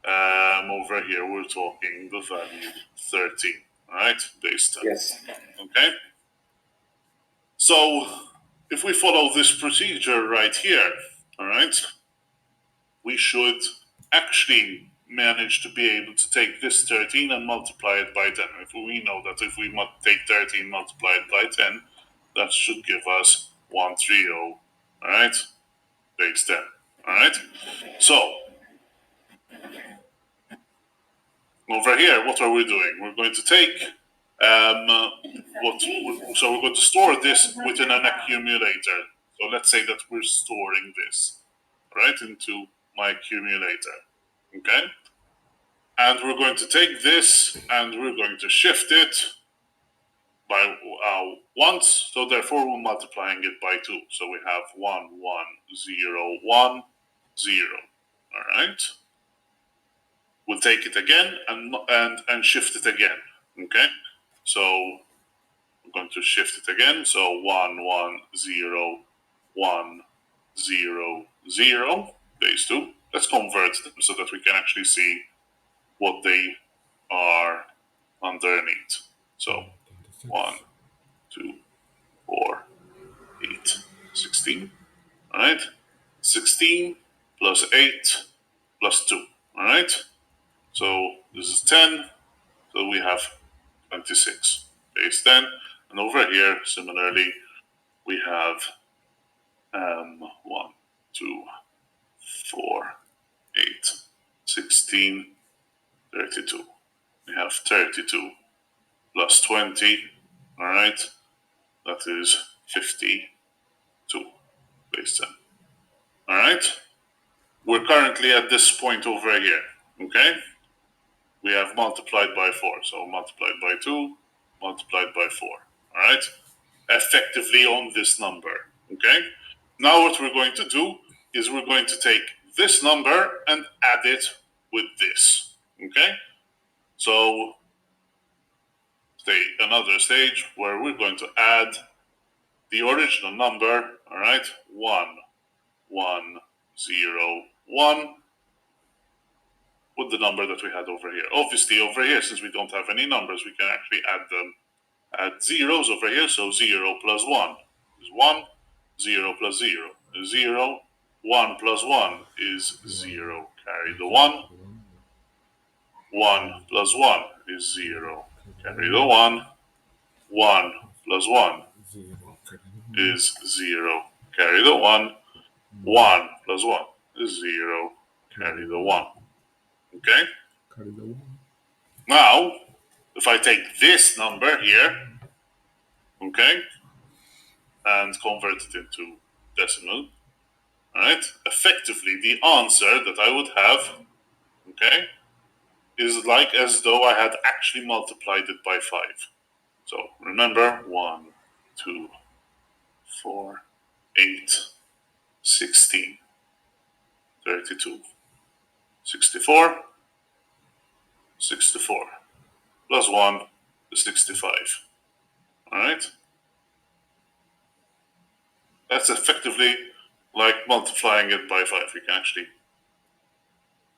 A: Over here, we're talking the value 13. All right, base 10.
B: Yes.
A: Okay. So if we follow this procedure right here, all right, we should actually manage to be able to take this 13 and multiply it by 10. If we know that if we take 13, multiply it by 10, that should give us 130, all right, base 10, all right? So, over here, what are we doing? We're going to take, so we're going to store this within an accumulator. So let's say that we're storing this, right, into my accumulator, okay? And we're going to take this and we're going to shift it by once, so therefore we're multiplying it by 2. So we have 1, 1, 0, 1, 0. All right. We'll take it again and shift it again. Okay. So we're going to shift it again. So 1, 1, 0, 1, 0, 0, base 2. Let's convert them so that we can actually see what they are underneath. So 1, 2, 4, 8, 16. All right. 16 plus 8 plus 2. All right. So this is 10. So we have 26 base 10. And over here, similarly, we have 1, 2, 4, 8, 16, 32. We have 32 plus 20. All right. That is 52 base 10. All right. We're currently at this point over here. Okay. We have multiplied by 4. So multiplied by 2, multiplied by 4. All right. Effectively on this number. Okay. Now what we're going to do is we're going to take this number and add it with this. Okay. So another stage where we're going to add the original number. All right. 1, 1, 0, 1. With the number that we had over here. Obviously, over here, since we don't have any numbers, we can actually add zeros over here. So 0 plus 1 is 1, 0 plus 0 is 0, 1 plus 1 is 0. Carry the 1. 1 plus 1 is 0. Carry the 1. 1 plus 1 is 0. Carry the 1. 1 plus 1 is 0. Carry the 1. Okay? Now, if I take this number here, okay, and convert it into decimal, all right, effectively the answer that I would have, okay, is like as though I had actually multiplied it by 5. So remember, 1, 2, 4, 8, 16, 32, 64, 64, plus 1 is 65. All right. That's effectively like multiplying it by 5. You can actually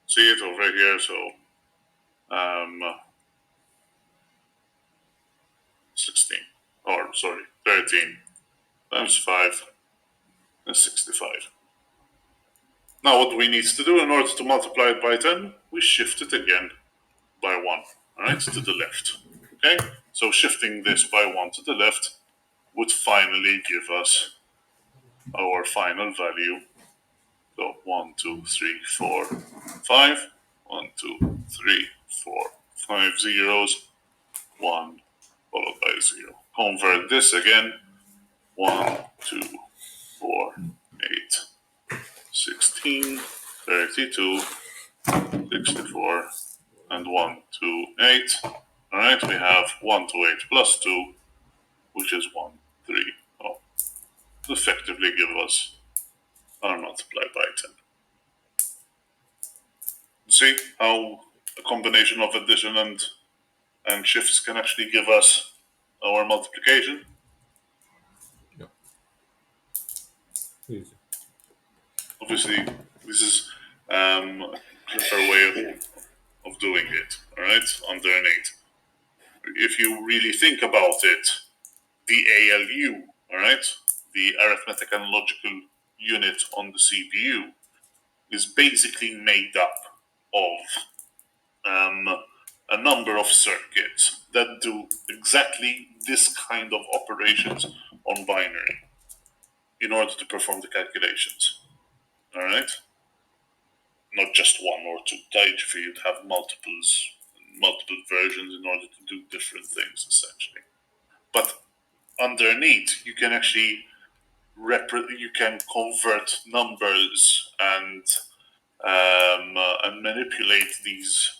A: see it over here. So 16, or sorry, 13 times 5 is 65. Now what we need to do in order to multiply it by 10, we shift it again by 1, all right, to the left. Okay, so shifting this by 1 to the left would finally give us our final value. So 1, 2, 3, 4, 5. 1, 2, 3, 4, 5 zeros. 1 followed by 0. Convert this again. 1, 2, 4, 8, 16, 32, 64, and 1, 2, 8. Alright, we have 1 to 8 plus 2, which is 1, 3. Oh, effectively give us our multiply by 10. See how a combination of addition and shifts can actually give us our multiplication?
C: Yeah. Easy.
A: Obviously, this is a clever way of doing it, all right, underneath. If you really think about it, the ALU, all right, the arithmetic and logical unit on the CPU, is basically made up of a number of circuits that do exactly this kind of operations on binary in order to perform the calculations. All right? Not just one or two. Taiji, you'd have multiple versions in order to do different things, essentially. But underneath, you can actually you can convert numbers and manipulate these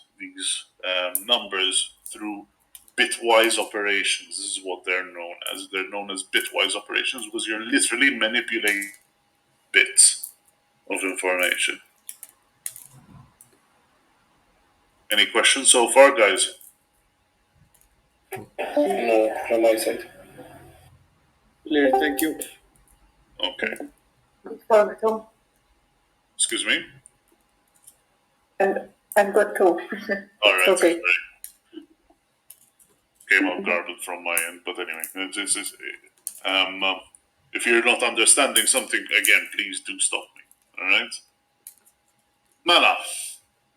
A: numbers through bitwise operations. This is what they're known as. They're known as bitwise operations because you're literally manipulating bits of information. Any questions so far, guys?
G: No, from my side. Clear, thank you.
A: Okay.
F: For Tom,
A: Excuse me?
F: and I'm good too.
A: All right.
F: Okay.
A: Came out garbled from my end, but anyway, if you're not understanding something, again, please do stop me. All right? Now,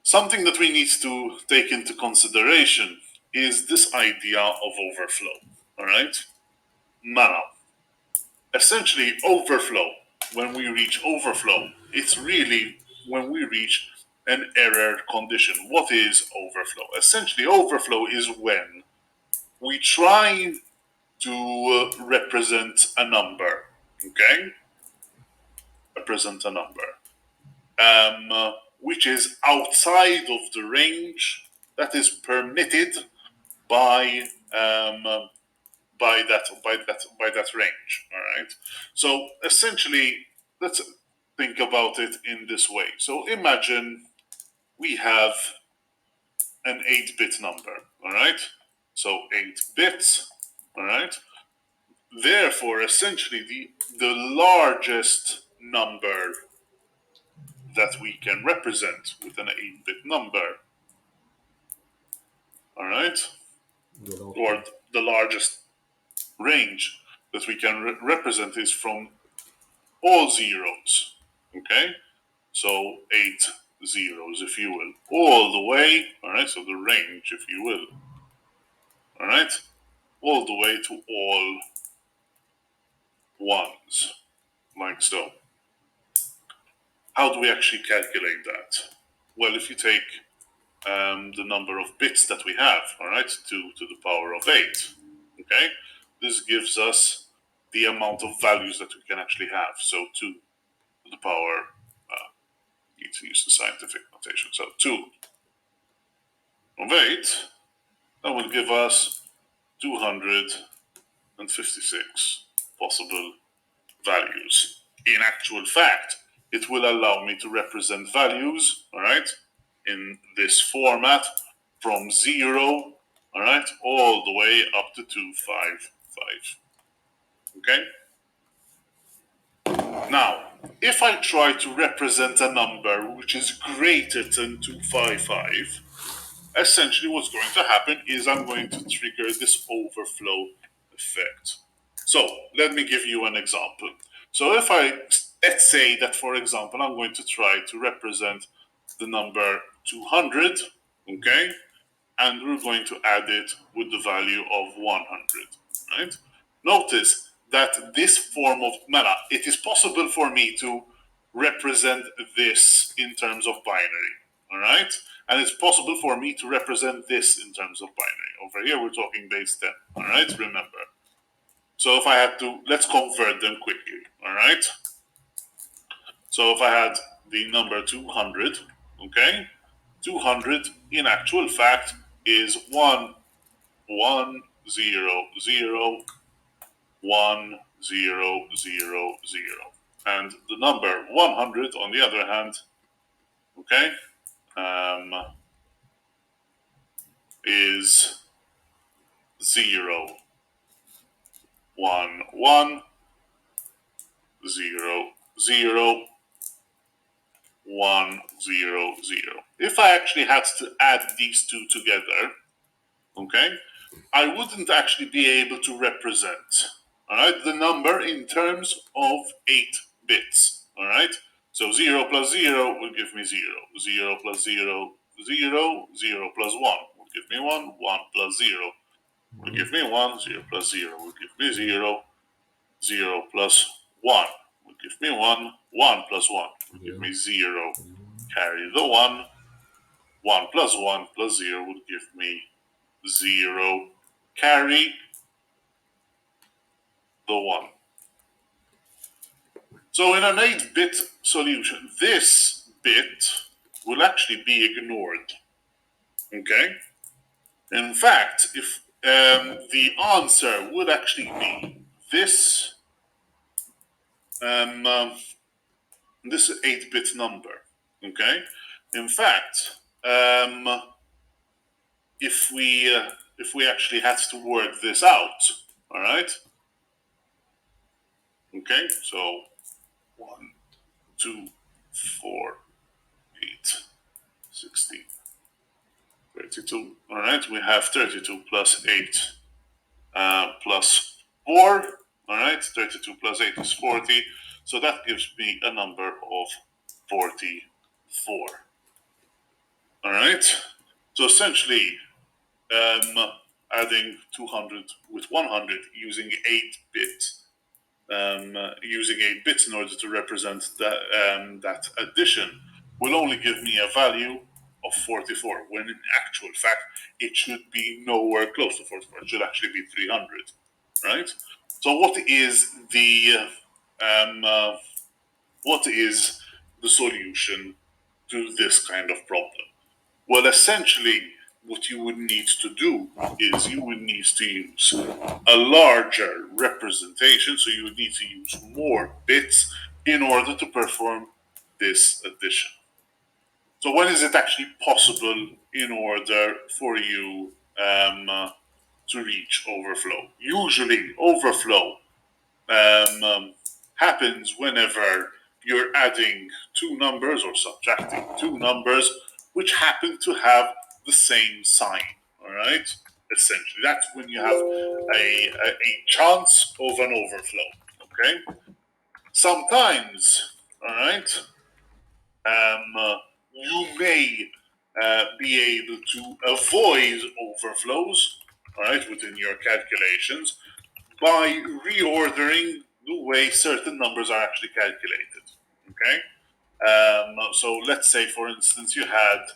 A: something that we need to take into consideration is this idea of overflow. All right? Now, essentially, overflow, when we reach overflow, it's really when we reach an error condition. What is overflow? Essentially, overflow is when we try to represent a number, okay? Represent a number, which is outside of the range that is permitted by that range. All right. So essentially, let's think about it in this way. So imagine we have an 8-bit number. All right. So 8 bits. All right. Therefore, essentially, the largest number that we can represent with an 8-bit number, all right, or the largest range that we can represent is from all zeros, okay? So 8 zeros, if you will, all the way, all right, so the range, if you will, all right, all the way to all ones, like so. How do we actually calculate that? Well, if you take the number of bits that we have, all right, 2 to the power of 8, okay? This gives us the amount of values that we can actually have. So 2 to the power, need to use the scientific notation. So 2 of 8, that will give us 256 possible values. In actual fact, it will allow me to represent values, all right, in this format from 0, all right, all the way up to 253. Okay? Now, if I try to represent a number which is greater than 255, essentially what's going to happen is I'm going to trigger this overflow effect. So let me give you an example. So let's say that, for example, I'm going to try to represent the number 200, okay? And we're going to add it with the value of 100, right? Notice that this form of mana, it is possible for me to represent this in terms of binary, all right? And it's possible for me to represent this in terms of binary. Over here, we're talking base 10, all right? Remember. So if I had to, let's convert them quickly, all right? So if I had the number 200, okay? 200 in actual fact is 1, 1, 0, 0, 1, 0, 0, 0. And the number 100, on the other hand, okay, is 0, 1, 1, 0, 0, 1, 0, 0. If I actually had to add these two together, okay, I wouldn't actually be able to represent, all right, the number in terms of 8 bits, all right? So 0 plus 0 will give me 0. 0 plus 0, 0. 0 plus 1 will give me 1. 1 plus 0 will give me 1. 0 plus 0 will give me 0. 0 plus 1 will give me 1. 1 plus 1 will give me 0. Carry the 1. 1 plus 1 plus 0 will give me 0. Carry the 1. So in an 8-bit solution, this bit will actually be ignored. Okay? In fact, if the answer would actually be this this 8-bit number. Okay? In fact, if we actually had to work this out, all right? Okay, so 1, 2, 4, 8, 16, 32. All right, we have 32 plus 8 plus 4. All right, 32 plus 8 is 40. So that gives me a number of 44. All right, so essentially, adding 200 with 100 using 8 bits in order to represent that addition will only give me a value of 44, when in actual fact it should be nowhere close to 44. It should actually be 300, right? So what is the solution to this kind of problem? Well, essentially, what you would need to do is you would need to use a larger representation, so you would need to use more bits in order to perform this addition. So when is it actually possible in order for you to reach overflow? Usually, overflow happens whenever you're adding two numbers or subtracting two numbers which happen to have the same sign. All right, essentially, that's when you have a chance of an overflow. Okay, sometimes, all right, you may be able to avoid overflows, all right, within your calculations by reordering the way certain numbers are actually calculated. Okay, so let's say, for instance, you had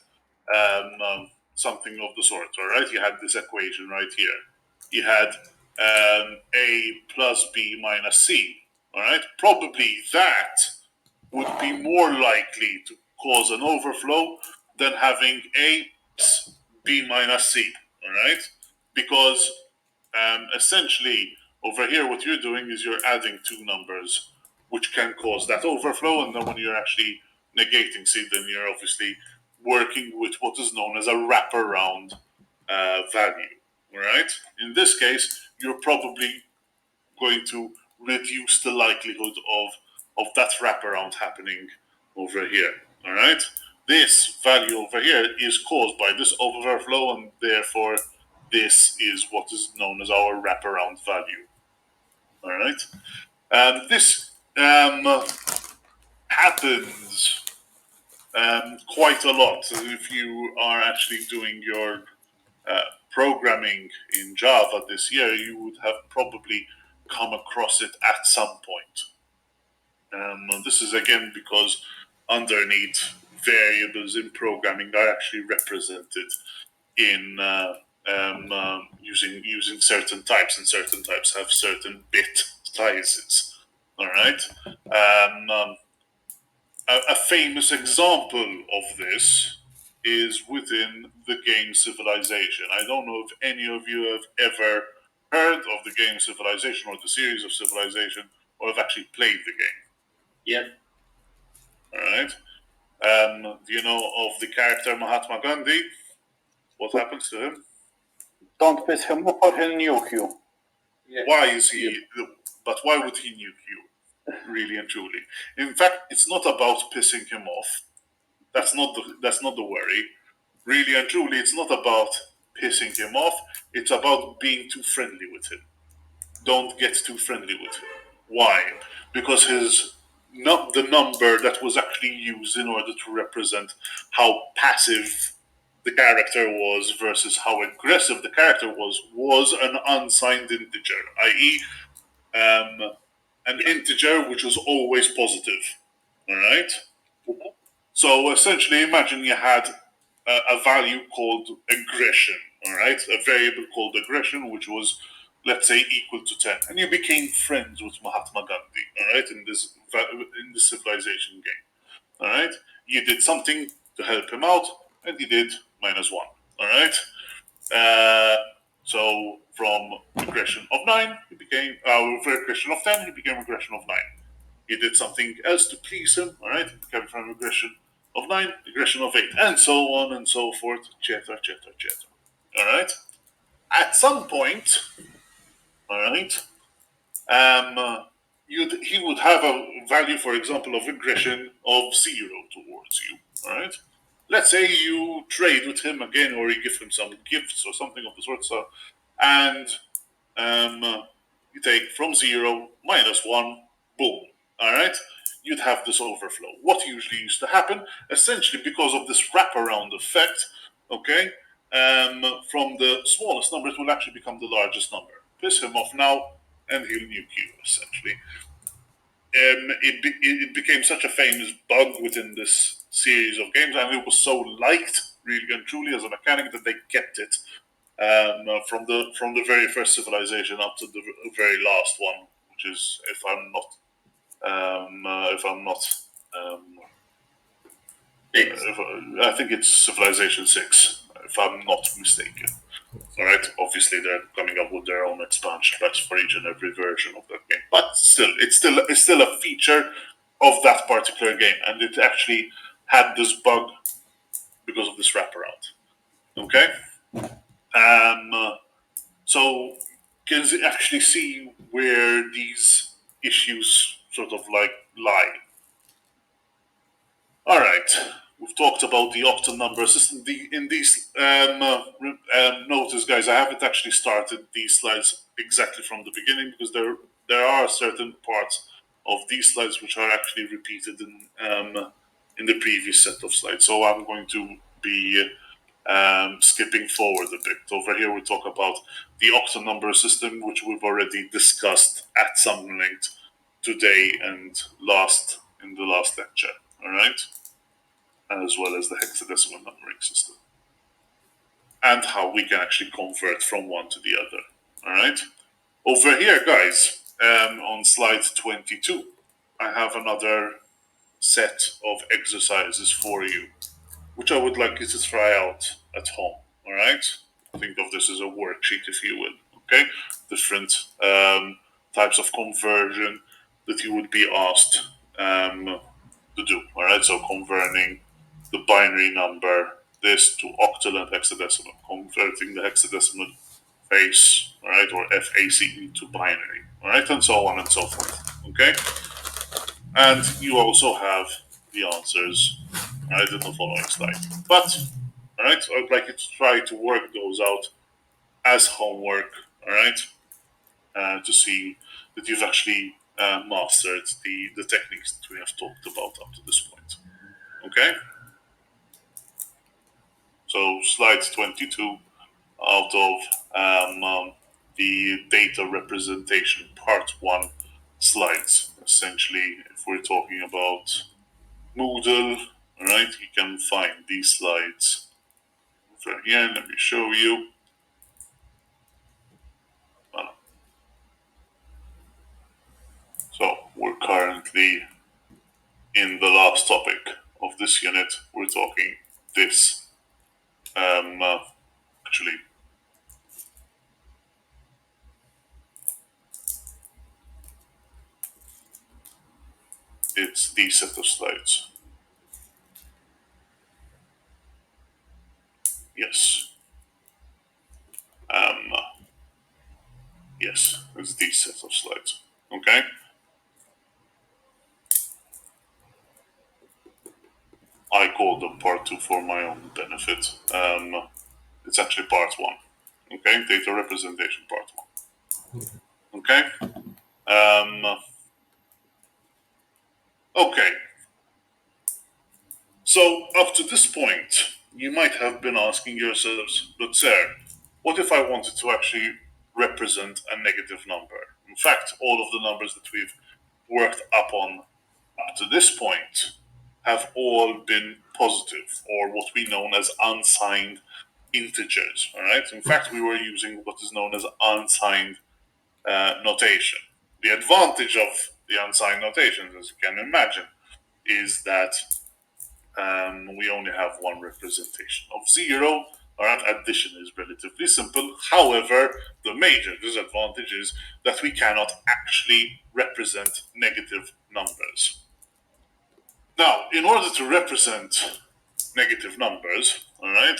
A: something of the sort. All right, you had this equation right here. You had a plus b minus c. All right, probably that would be more likely to cause an overflow than having a plus b minus c. All right, because essentially over here what you're doing is you're adding two numbers which can cause that overflow, and then when you're actually negating c, then you're obviously working with what is known as a wraparound value. All right, in this case you're probably going to reduce the likelihood of that wraparound happening over here. All right. This value over here is caused by this overflow, and therefore this is what is known as our wraparound value. All right. This happens quite a lot. So if you are actually doing your programming in Java this year, you would have probably come across it at some point. This is again because underneath variables in programming are actually represented in using certain types, and certain types have certain bit sizes. All right. A famous example of this is within the game Civilization. I don't know if any of you have ever heard of the game Civilization or the series of Civilization, or have actually played the game.
E: Yeah.
A: All right. Do you know of the character Mahatma Gandhi? What happens to him?
B: Don't piss him off or he'll nuke you.
D: Yeah.
A: Why is he? But why would he nuke you? Really and truly. In fact, it's not about pissing him off. That's not the worry. Really and truly, it's not about pissing him off. It's about being too friendly with him. Don't get too friendly with him. Why? Because the number that was actually used in order to represent how passive the character was versus how aggressive the character was an unsigned integer, i.e., an integer which was always positive. All right. So essentially, imagine you had a value called aggression. All right, a variable called aggression, which was, let's say, equal to 10, and you became friends with Mahatma Gandhi. All right, in this civilization game. All right, you did something to help him out, and he did -1. All right. So from aggression of 9, he became aggression of 10, he became aggression of 9. He did something else to please him, all right? It became from aggression of 9, aggression of 8, and so on and so forth, etc., etc., etc. All right? At some point, all right, he would have a value, for example, of aggression of 0 towards you, all right? Let's say you trade with him again, or you give him some gifts or something of the sort, and you take from 0, -1, boom. All right, you'd have this overflow. What usually used to happen, essentially because of this wraparound effect, okay, from the smallest number, it will actually become the largest number. Piss him off now, and he'll nuke you, essentially. It became such a famous bug within this series of games, and it was so liked, really and truly, as a mechanic, that they kept it from the very first civilization up to the very last one, which is, if I'm not I think it's Civilization 6, if I'm not mistaken. All right. Obviously, they're coming up with their own expansion packs for each and every version of that game, but still, it's still a feature of that particular game, and it actually had this bug because of this wraparound. Okay. So can you actually see where these issues sort of like lie? All right, we've talked about the octal number system. In these notice, guys, I haven't actually started these slides exactly from the beginning because there are certain parts of these slides which are actually repeated in the previous set of slides. So I'm going to be skipping forward a bit. Over here, we talk about the octal number system, which we've already discussed at some length today and in the last lecture. All right, as well as the hexadecimal numbering system and how we can actually convert from one to the other. All right, over here, guys, on slide 22, I have another set of exercises for you, which I would like you to try out at home. All right, think of this as a worksheet, if you will. Okay, different types of conversion that you would be asked to do. All right, so converting the binary number this to octal and hexadecimal, converting the hexadecimal face, all right, or FACE to binary, all right, and so on and so forth. Okay, and you also have the answers, right, in the following slide. But all right, I would like you to try to work those out as homework, all right, to see that you've actually mastered the techniques that we have talked about up to this point. Okay. So slide 22 out of the data representation part 1 slides. Essentially, if we're talking about Moodle, all right, you can find these slides over here. Let me show you. So we're currently in the last topic of this unit. We're talking this. Actually, it's the set of slides. Yes. Yes, it's the set of slides. Okay. I call them part 2 for my own benefit. It's actually part 1. Okay, data representation part 1. Okay. Okay. So up to this point, you might have been asking yourselves, but sir, what if I wanted to actually represent a negative number? In fact, all of the numbers that we've worked upon up to this point have all been positive, or what we know as unsigned integers. All right. In fact, we were using what is known as unsigned notation. The advantage of the unsigned notations, as you can imagine, is that we only have one representation of 0. All right, addition is relatively simple. However, the major disadvantage is that we cannot actually represent negative numbers. Now, in order to represent negative numbers, all right,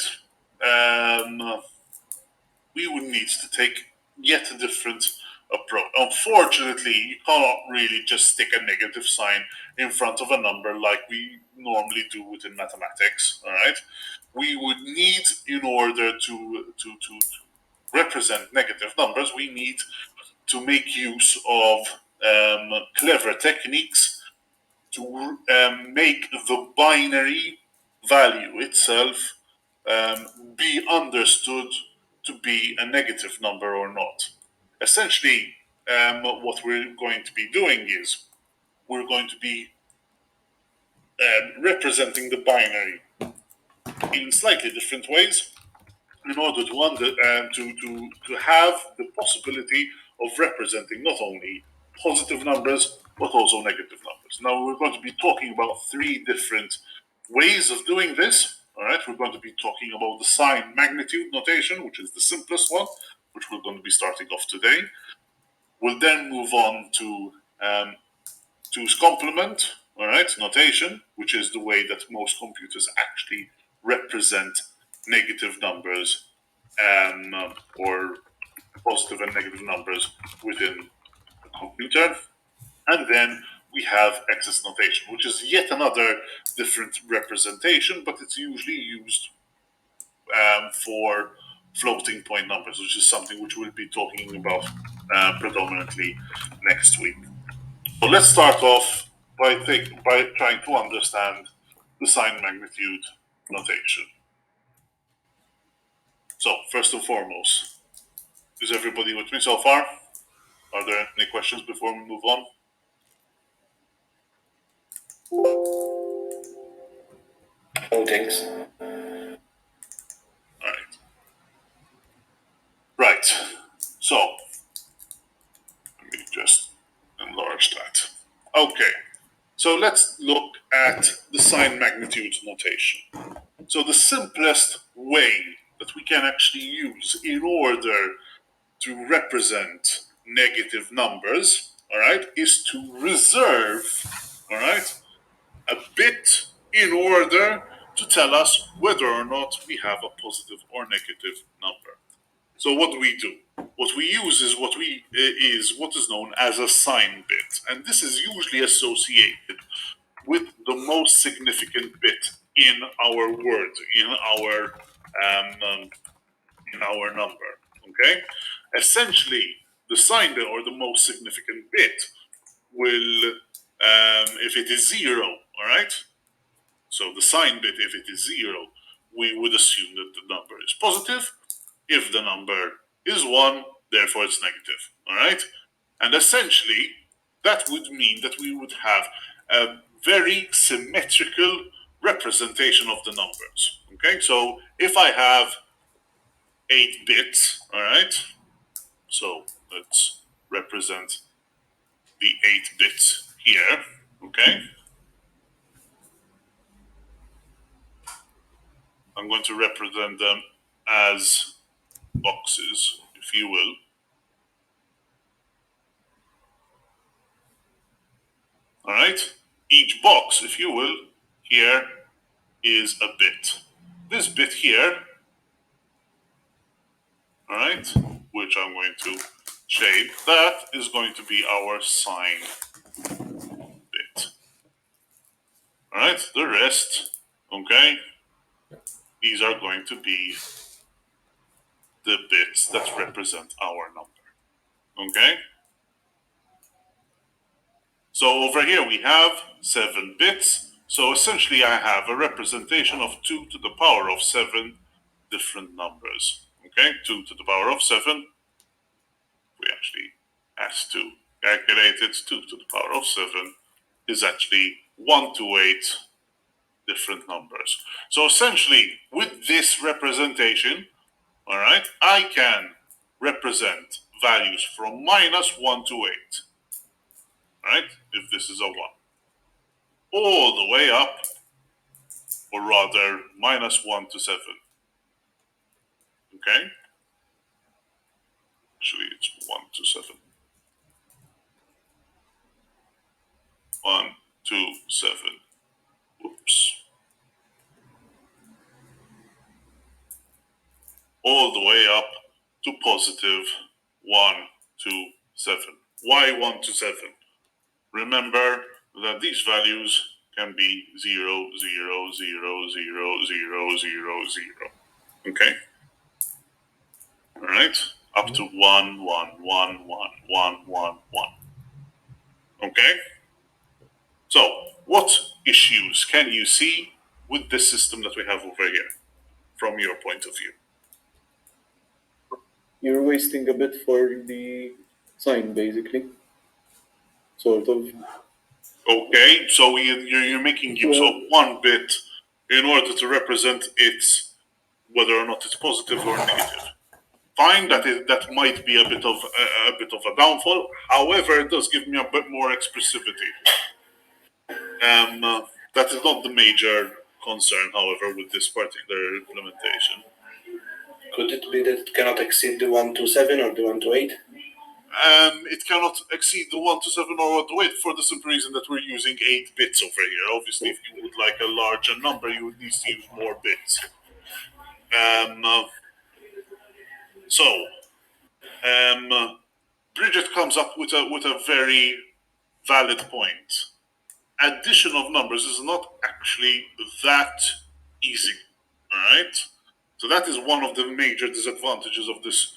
A: we would need to take yet a different approach. Unfortunately, you cannot really just stick a negative sign in front of a number like we normally do within mathematics. All right, we would need, in order to represent negative numbers, we need to make use of clever techniques to make the binary value itself be understood to be a negative number or not. Essentially, what we're going to be doing is we're going to be representing the binary in slightly different ways in order to have the possibility of representing not only positive numbers but also negative numbers. Now we're going to be talking about 3 different ways of doing this. All right, we're going to be talking about the sign magnitude notation, which is the simplest one, which we're going to be starting off today. We'll then move on to two's complement, all right, notation, which is the way that most computers actually represent negative numbers or positive and negative numbers within the computer. And then we have excess notation, which is yet another different representation, but it's usually used for floating point numbers, which is something which we'll be talking about predominantly next week. So let's start off by trying to understand the sign magnitude notation. So first and foremost, is everybody with me so far? Are there any questions before we move on?
G: No thanks.
A: All right. Right. So let me just enlarge that. Okay. So let's look at the sign magnitude notation. So the simplest way that we can actually use in order to represent negative numbers, all right, is to reserve, all right, a bit in order to tell us whether or not we have a positive or negative number. So what do? What we use is what is known as a sign bit, and this is usually associated with the most significant bit in our word, in our number. Okay, essentially, the sign bit or the most significant bit will, if it is 0, all right. So the sign bit, if it is 0, we would assume that the number is positive. If the number is 1, therefore it's negative. All right? And essentially, that would mean that we would have a very symmetrical representation of the numbers. Okay? So if I have 8 bits, all right? So let's represent the 8 bits here. Okay? I'm going to represent them as boxes, if you will. All right? Each box, if you will, here is a bit. This bit here, all right, which I'm going to shape, that is going to be our sign bit. All right? The rest, okay, these are going to be the bits that represent our number. Okay? So over here we have 7 bits. So essentially I have a representation of 2 to the power of 7 different numbers. Okay, 2 to the power of 7. We actually asked to calculate it. 2 to the power of 7 is actually 1 to 8 different numbers. So essentially with this representation, all right, I can represent values from -1 to 8. Right? If this is a 1. All the way up, or rather, -1 to 7. Okay? Actually, it's 1 to 7. 1 to 7. Oops. All the way up to +1 to 7. Why 1 to 7? Remember that these values can be 0, 0, 0, 0, 0, 0, 0. Okay? All right? Up to 1, 1, 1, 1, 1, 1, 1. Okay? So, what issues can you see with this system that we have over here, from your point of view?
G: You're wasting a bit for the sign, basically. Sort of.
A: Okay, so you're making use of 1 bit in order to represent its whether or not it's positive or negative. Fine, that might be a bit of a downfall. However, it does give me a bit more expressivity. That is not the major concern, however, with this particular implementation.
G: Could it be that it cannot exceed the 1 to 7 or the 1 to 8?
A: It cannot exceed the 1 to 7 or 1 to 8 for the simple reason that we're using 8 bits over here. Obviously, if you would like a larger number, you would need to use more bits. Bridget comes up with a very valid point. Addition of numbers is not actually that easy. All right, so that is one of the major disadvantages of this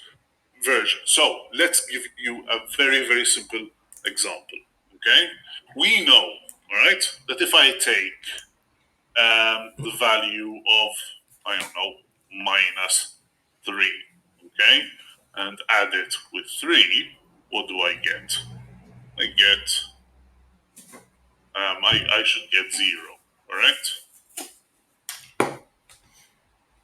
A: version. So let's give you a very, very simple example. Okay, we know, all right, that if I take the value of, I don't know, -3, okay, and add it with 3, what do I get? I get, I should get 0, correct?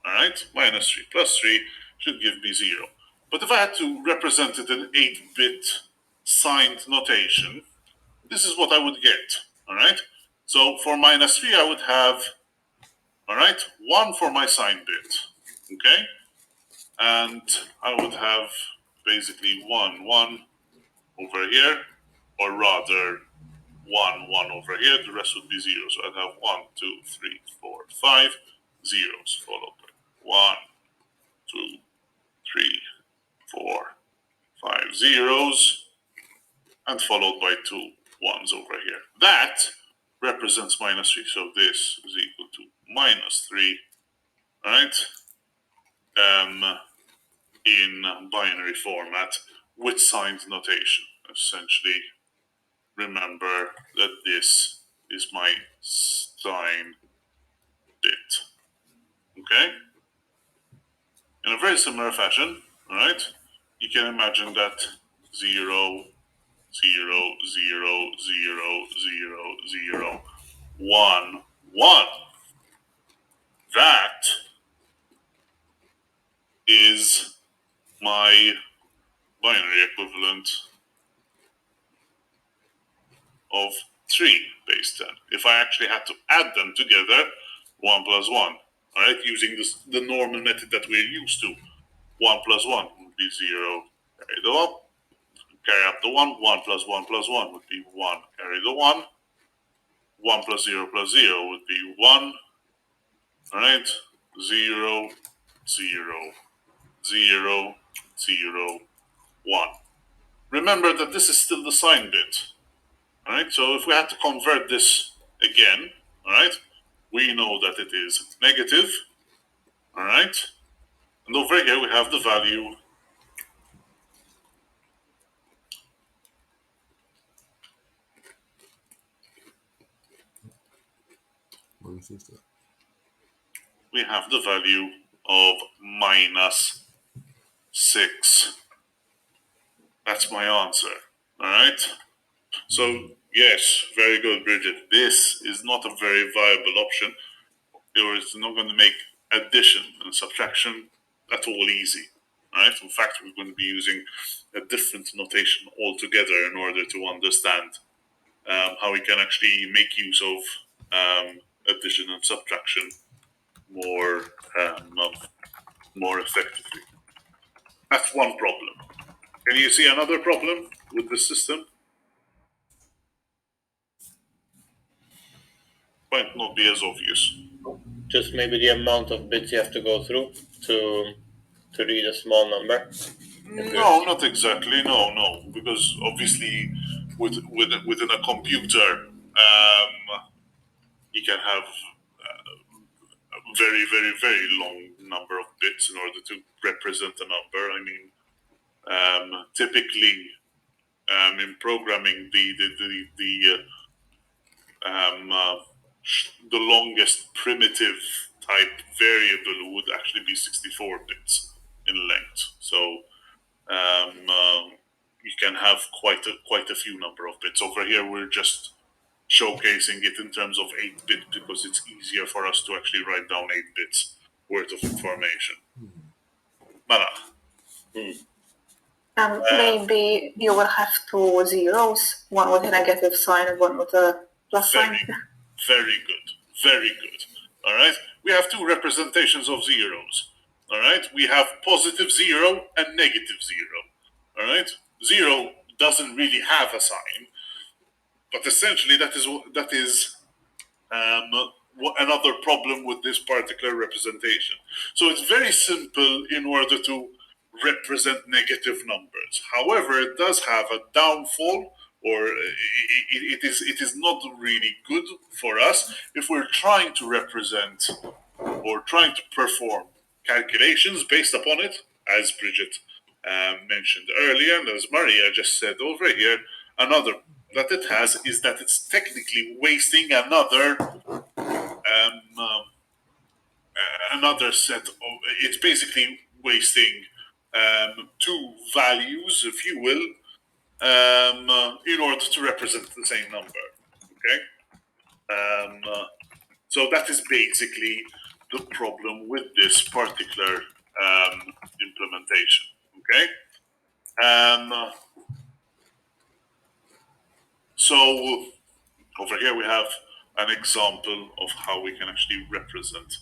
A: All right, -3 plus 3 should give me 0. But if I had to represent it in 8-bit signed notation, this is what I would get. All right. So for -3, I would have, all right, 1 for my sign bit. Okay, and I would have basically 1, 1 over here, or rather 1, 1 over here. The rest would be 0. So I'd have 1, 2, 3, 4, 5 zeros followed by 1, 2, 3, 4, 5 zeros, and followed by 2 1s over here. That represents -3, so this is equal to -3, right? In binary format with signed notation. Essentially, remember that this is my sign bit. Okay? In a very similar fashion, right? You can imagine that 0, 0, 0, 0, 0, 0, 1, 1. That is my binary equivalent of 3 base 10. If I actually had to add them together, 1 plus 1, all right, using the normal method that we're used to, 1 plus 1 would be 0, carry the 1, carry up the 1, 1 plus 1 plus 1 would be 1, carry the 1, 1 plus 0 would be 1, all right, 0, 0, 0, 0, 1. Remember that this is still the sign bit. All right, so if we had to convert this again, all right, we know that it is negative, all right, and over here we have the value of -6. That's my answer, all right. So yes, very good, Bridget. This is not a very viable option. It's not going to make addition and subtraction at all easy. Right? In fact, we're going to be using a different notation altogether in order to understand how we can actually make use of addition and subtraction more effectively. That's one problem. Can you see another problem with the system? Might not be as obvious.
E: Just maybe the amount of bits you have to go through to read a small number.
A: No, not exactly. No, because obviously, within a computer, you can have a very, very, very long number of bits in order to represent a number. I mean, typically, in programming, the longest primitive type variable would actually be 64 bits in length. So you can have quite a few number of bits. Over here, we're just showcasing it in terms of 8-bit because it's easier for us to actually write down 8 bits worth of information. Mala.
F: Maybe you will have 2 zeros, one with a negative sign and one with a plus sign.
A: Very good. Very good. All right. We have 2 representations of zeros. All right. We have positive 0 and negative 0. All right. 0 doesn't really have a sign, but essentially that is another problem with this particular representation. So it's very simple in order to represent negative numbers. However, it does have a downfall, or it is not really good for us if we're trying to represent or trying to perform calculations based upon it, as Bridget mentioned earlier, and as Maria just said over here. Another that it has is that it's technically wasting another set of. It's basically wasting 2 values, if you will, in order to represent the same number. Okay, so that is basically the problem with this particular implementation. Okay. So over here we have an example of how we can actually represent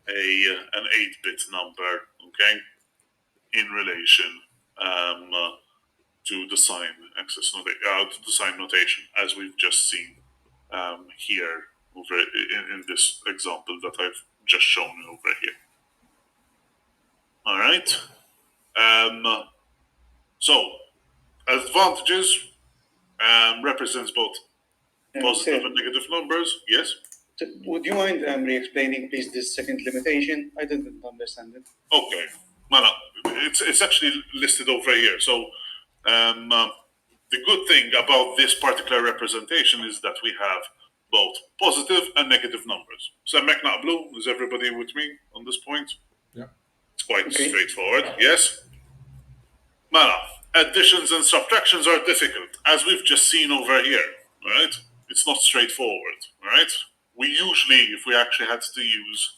A: an 8-bit number, okay, in relation to the sign to the sign notation, as we've just seen here over in this example that I've just shown over here. All right. So, advantages represents both positive
H: Sir,
A: and negative numbers. Yes.
H: would you mind re-explaining, please, this second limitation? I didn't understand it.
A: Okay. No, it's actually listed over here. So, the good thing about this particular representation is that we have both positive and negative numbers. So, Mekna Blue, is everybody with me on this point?
C: Yeah.
A: It's quite
H: Okay.
A: straightforward. Yes. Mana, additions and subtractions are difficult, as we've just seen over here, right? It's not straightforward, right? We usually, if we actually had to use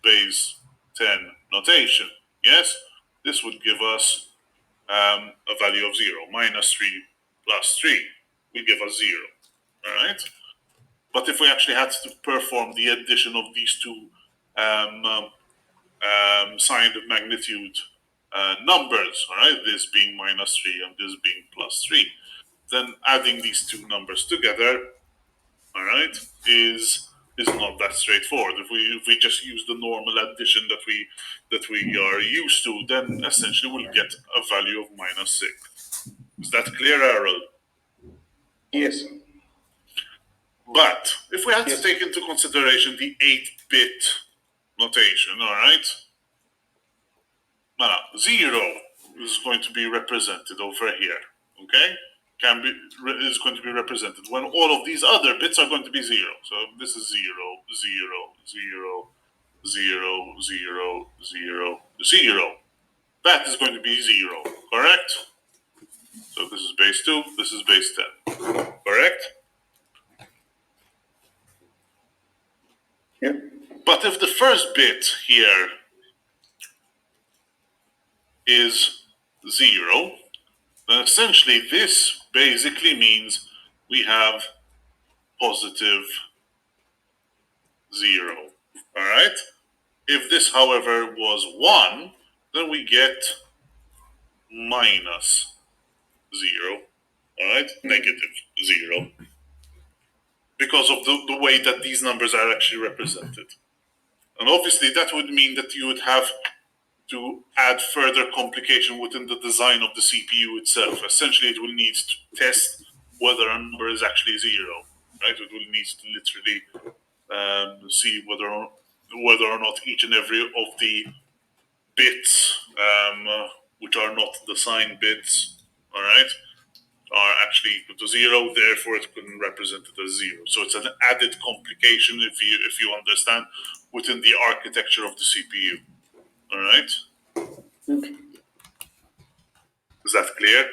A: base 10 notation, yes, this would give us a value of 0. Minus 3 plus 3 will give us 0, all right? But if we actually had to perform the addition of these two signed magnitude numbers, all right, this being minus 3 and this being plus 3, then adding these two numbers together, all right, is not that straightforward. If we just use the normal addition that we are used to, then essentially we'll get a value of minus 6. Is that clear, Errol?
H: Yes.
A: But if we had
H: Yes.
A: to take into consideration the 8-bit notation, all right, now 0 is going to be represented over here, okay? Is going to be represented when all of these other bits are going to be 0. So this is 0, 0, 0, 0, 0, 0, 0. That is going to be 0, correct? So this is base 2, this is base 10, correct?
H: Yeah.
A: But if the first bit here is 0, then essentially this basically means we have positive 0. All right? If this, however, was 1, then we get minus 0. All right? Negative 0. Because of the way that these numbers are actually represented. And obviously, that would mean that you would have to add further complication within the design of the CPU itself. Essentially, it will need to test whether a number is actually 0. Right? It will need to literally see whether or not each and every of the bits, which are not the sign bits, all right, are actually equal to 0. Therefore, it couldn't represent it as 0. So it's an added complication if you understand within the architecture of the CPU. All right.
H: Okay.
A: Is that clear?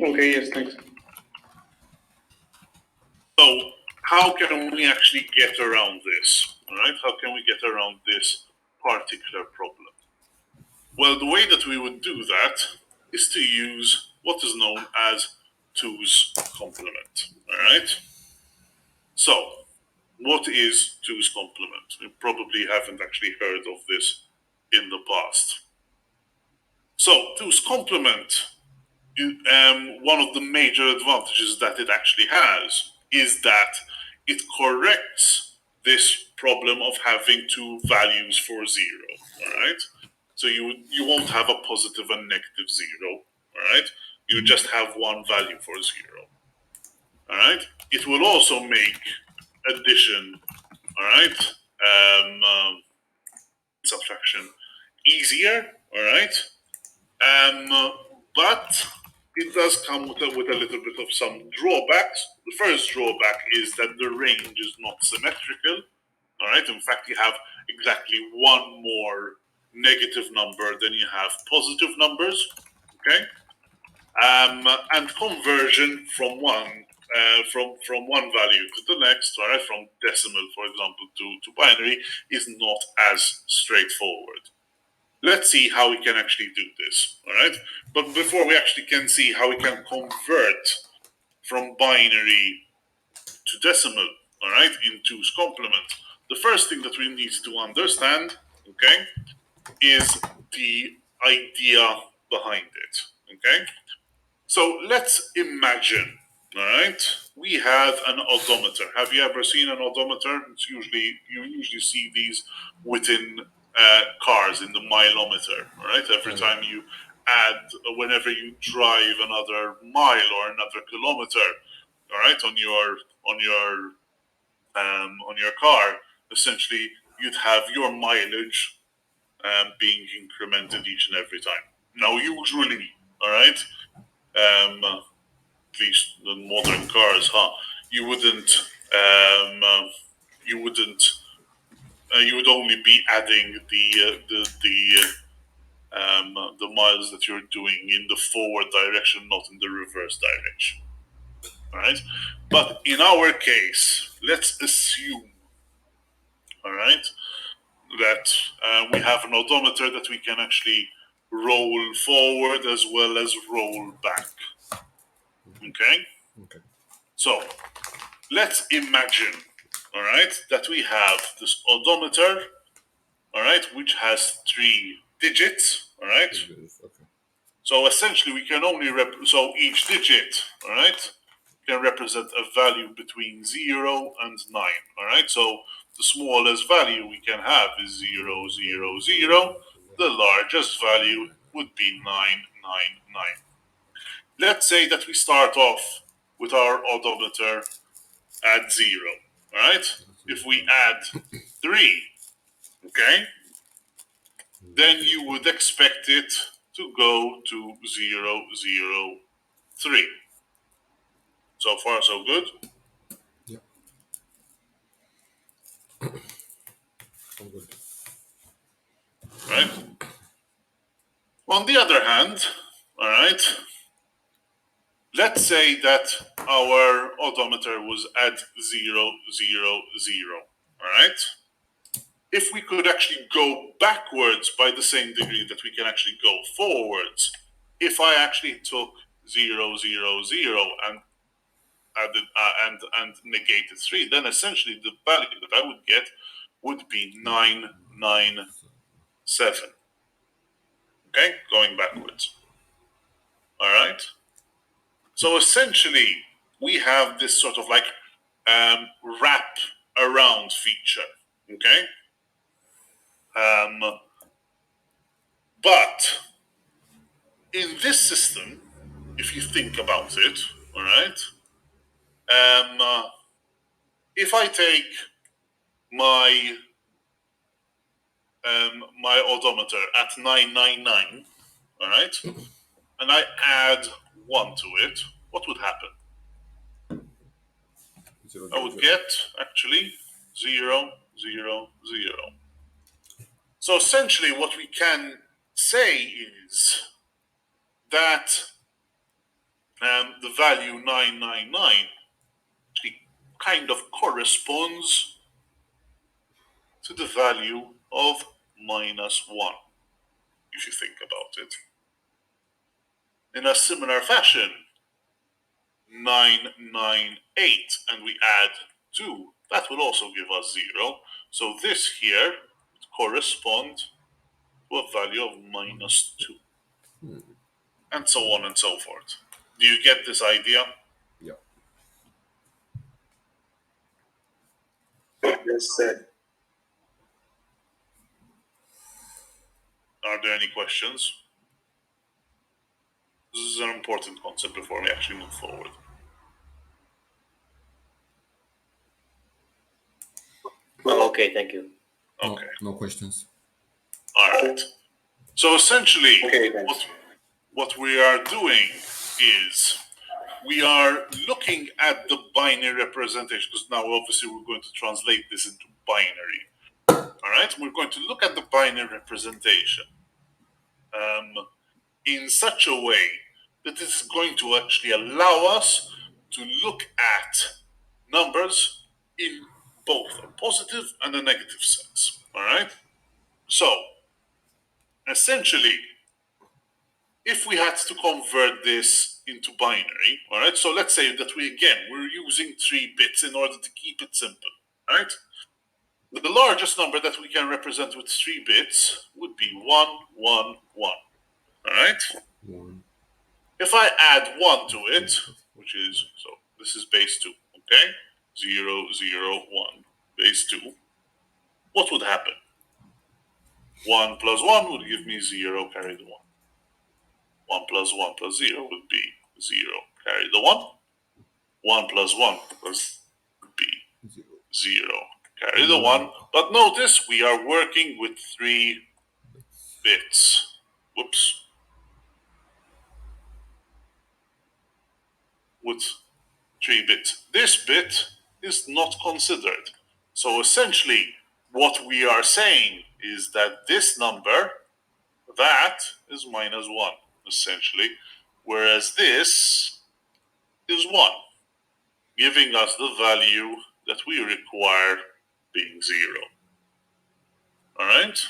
H: Okay. Yes. Thanks.
A: So how can we actually get around this? All right. How can we get around this particular problem? Well, the way that we would do that is to use what is known as 2's complement. All right. So, what is 2's complement? You probably haven't actually heard of this in the past. So, 2's complement, one of the major advantages that it actually has is that it corrects this problem of having two values for 0. All right. So you won't have a positive and negative 0. All right. You just have one value for 0. All right. It will also make addition, all right, subtraction easier, all right, but it does come with a little bit of some drawbacks. The first drawback is that the range is not symmetrical, all right. In fact, you have exactly one more negative number than you have positive numbers, okay, and conversion from one value to the next, all right, from decimal, for example, to binary, is not as straightforward. Let's see how we can actually do this, all right? But before we actually can see how we can convert from binary to decimal, all right, in 2's complement, the first thing that we need to understand, okay, is the idea behind it, okay? So let's imagine, all right, we have an odometer. Have you ever seen an odometer? You usually see these within cars in the mileometer, all right? Every time you add whenever you drive another mile or another kilometer, all right, on your car, essentially you'd have your mileage being incremented each and every time. Now, usually, all right, at least the modern cars, you wouldn't, you wouldn't, you would only be adding the miles that you're doing in the forward direction, not in the reverse direction. All right, but in our case, let's assume, all right, that we have an odometer that we can actually roll forward as well as roll back. Okay?
C: Okay.
A: So let's imagine, all right, that we have this odometer, all right, which has 3 digits, all right?
C: Okay.
A: So essentially we can only, so each digit, all right, can represent a value between 0 and 9, all right? So the smallest value we can have is 0, 0, 0. The largest value would be 9, 9, 9. Let's say that we start off with our odometer at 0, all right? If we add 3, okay, then you would expect it to go to 0, 0, 3. So far, so good.
C: Yeah. I'm good.
A: Right? On the other hand, all right, let's say that our odometer was at 0, 0, 0, all right? If we could actually go backwards by the same degree that we can actually go forwards, if I actually took 0, 0, 0 and added and negated 3, then essentially the value that I would get would be 9, 9, 7. Okay, going backwards. All right. So essentially, we have this sort of like wrap around feature. Okay. But in this system, if you think about it, all right, if I take my my odometer at 999, all right, and I add 1 to it, what would happen? I would get actually 0, 0, 0. So essentially, what we can say is that the value 999 actually kind of corresponds to the value of -1, if you think about it. In a similar fashion, 998, and we add 2, that will also give us 0. So this here would correspond to a value of -2. And so on and so forth. Do you get this idea?
C: Yeah.
D: Yes, sir.
A: Are there any questions? This is an important concept before we actually move forward.
E: Okay, thank you.
A: Okay.
C: No questions.
A: All right. So essentially,
G: Okay, thanks.
A: what we are doing is we are looking at the binary representation, because now obviously we're going to translate this into binary. All right. We're going to look at the binary representation in such a way that this is going to actually allow us to look at numbers in both a positive and a negative sense. All right. So essentially, if we had to convert this into binary, all right, so let's say that we're using 3 bits in order to keep it simple, right? The largest number that we can represent with 3 bits would be 1, 1, 1, all right?
C: 1.
A: If I add 1 to it, which is, so this is base 2, okay? 0, 0, 1, base 2, what would happen? 1 plus 1 would give me 0, carry the 1. 1 plus 1 plus 0 would be 0. Carry the 1. 1 plus 1 plus would be 0. Carry the 1. But notice we are working with 3 bits. Whoops. With 3 bits. This bit is not considered. So essentially, what we are saying is that this number, that is minus 1, essentially, whereas this is 1, giving us the value that we require being 0. All right?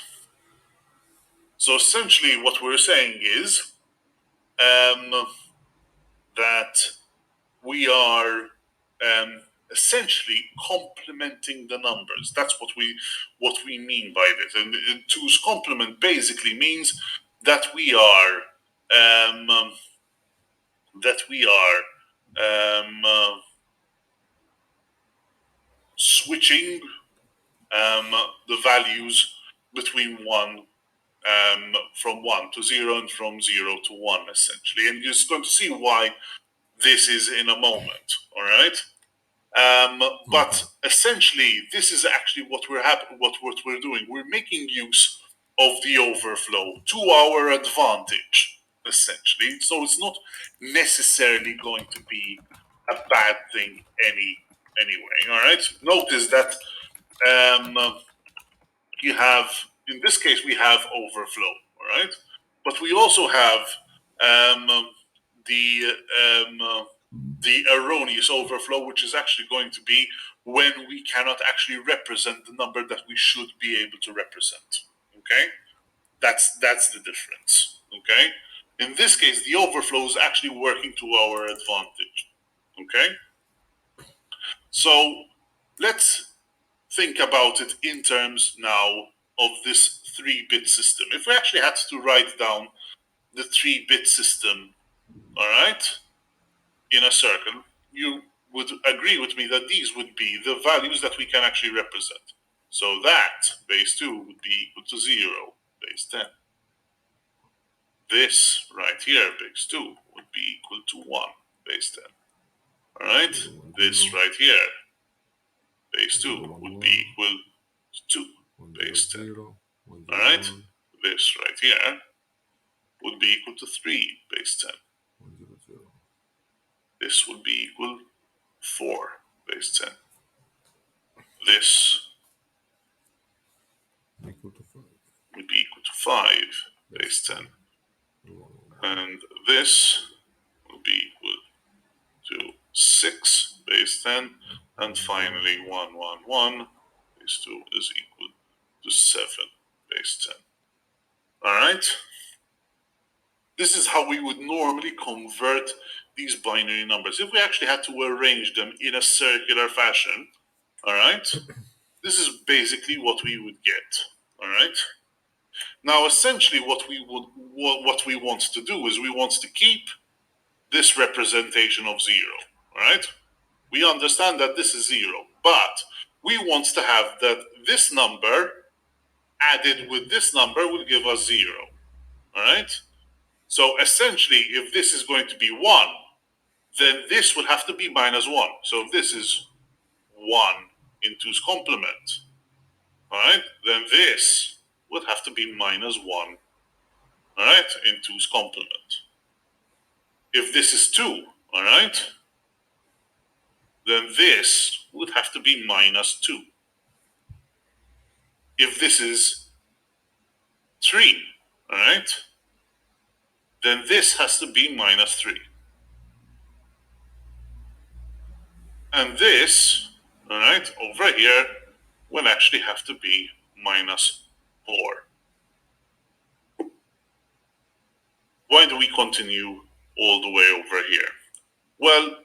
A: So essentially, what we're saying is that we are essentially complementing the numbers. That's what we mean by this. And two's complement basically means that we are switching the values between from 1 to 0 and from 0 to 1, essentially. And you're going to see why this is in a moment, all right? But essentially, this is actually what we're doing. We're making use of the overflow to our advantage, essentially. So it's not necessarily going to be a bad thing anyway. All right. Notice that you have, in this case, we have overflow. All right, but we also have the erroneous overflow, which is actually going to be when we cannot actually represent the number that we should be able to represent. Okay, that's the difference. Okay, in this case, the overflow is actually working to our advantage. Okay, so let's think about it in terms now of this 3-bit system. If we actually had to write down the 3-bit system, all right, in a circle, you would agree with me that these would be the values that we can actually represent. So that base 2 would be equal to 0, base 10. This right here, base 2, would be equal to 1, base 10. All right, this right here, base 2, would be equal to 2, base 10. All right, this right here would be equal to 3, base 10. This would be equal 4, base 10. This would be equal to 5, base 10. And this will be equal to 6, base 10. And finally, 1, 1, 1, base 2 is equal to 7, base 10. All right? This is how we would normally convert these binary numbers. If we actually had to arrange them in a circular fashion, all right, this is basically what we would get, all right? Now, essentially, what we want to do is we want to keep this representation of 0, all right? We understand that this is 0, but we want to have that this number added with this number will give us 0, all right? So essentially, if this is going to be 1, then this would have to be minus 1. So if this is 1 in 2's complement, all right, then this would have to be minus 1, all right, in 2's complement. If this is 2, all right, then this would have to be minus 2. If this is 3, all right, then this has to be minus 3. And this, all right, over here will actually have to be minus 4. Why do we continue all the way over here? Well,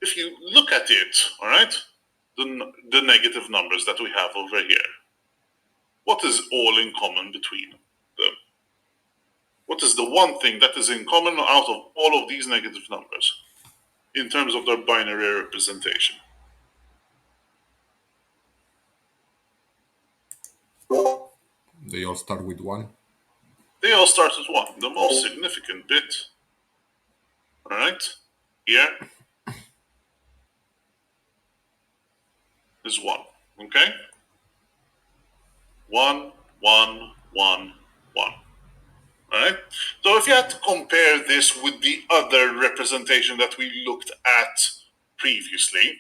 A: if you look at it, all right, the negative numbers that we have over here, what is all in common between them? What is the one thing that is in common out of all of these negative numbers in terms of their binary representation?
C: They all start with 1.
A: They all start at 1. The most significant bit, all right, here is 1. Okay? 1, 1, 1, 1. Alright? So if you had to compare this with the other representation that we looked at previously,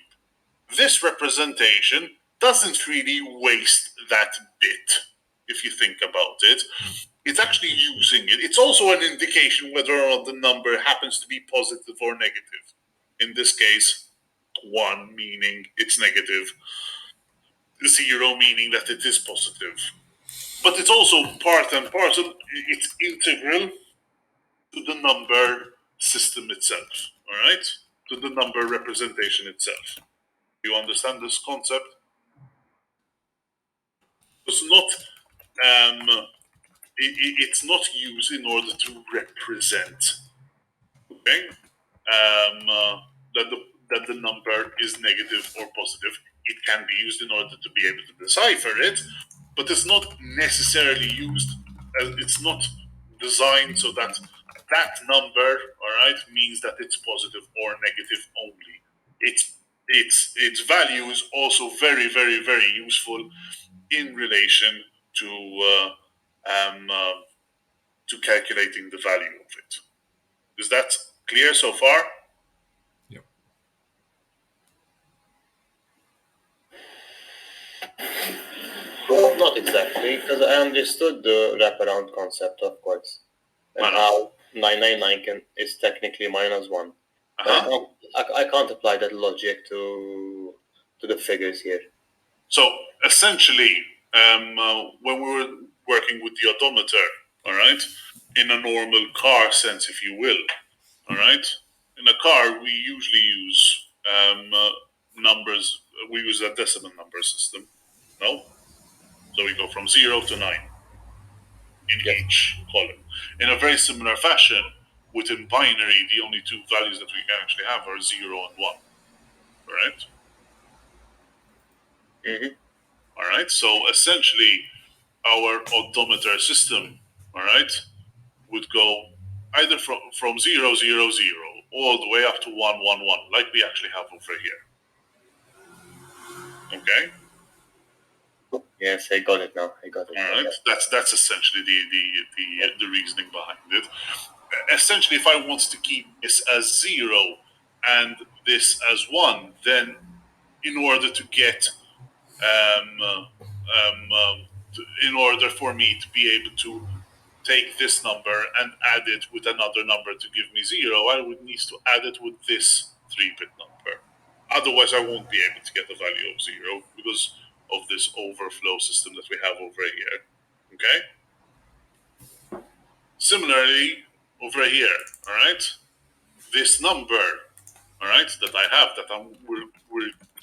A: this representation doesn't really waste that bit, if you think about it. It's actually using it. It's also an indication whether or not the number happens to be positive or negative. In this case, 1 meaning it's negative, 0 meaning that it is positive. But it's also part and parcel, it's integral to the number system itself, all right? To the number representation itself. You understand this concept? It's not, it's not used in order to represent, okay? That the number is negative or positive. It can be used in order to be able to decipher it, but it's not necessarily used as it's not designed so that that number, all right, means that it's positive or negative only. Its value is also very, very, very useful in relation to calculating the value of it. Is that clear so far?
C: Yeah.
E: Well, not exactly, because I understood the wraparound concept, of course, and how 999 is technically -1.
A: Uh-huh.
E: I can't apply that logic to the figures here.
A: So essentially, when we were working with the odometer, all right, in a normal car sense, if you will, all right, in a car we usually use numbers. We use a decimal number system, no? So we go from 0 to 9 in each column. In a very similar fashion, within binary, the only two values that we can actually have are 0 and 1, all right?
E: Mm-hmm.
A: All right, so essentially, our odometer system, all right, would go either from 0, 0, 0, all the way up to 1, 1, 1, like we actually have over here. Okay.
E: Yes, I got it now. I got it.
A: All right. That's essentially the reasoning behind it. Essentially, if I want to keep this as 0 and this as 1, then in order to get in order for me to be able to take this number and add it with another number to give me 0, I would need to add it with this 3-bit number. Otherwise, I won't be able to get the value of 0 because of this overflow system that we have over here. Okay? Similarly, over here, all right? This number, all right, that I have, that we're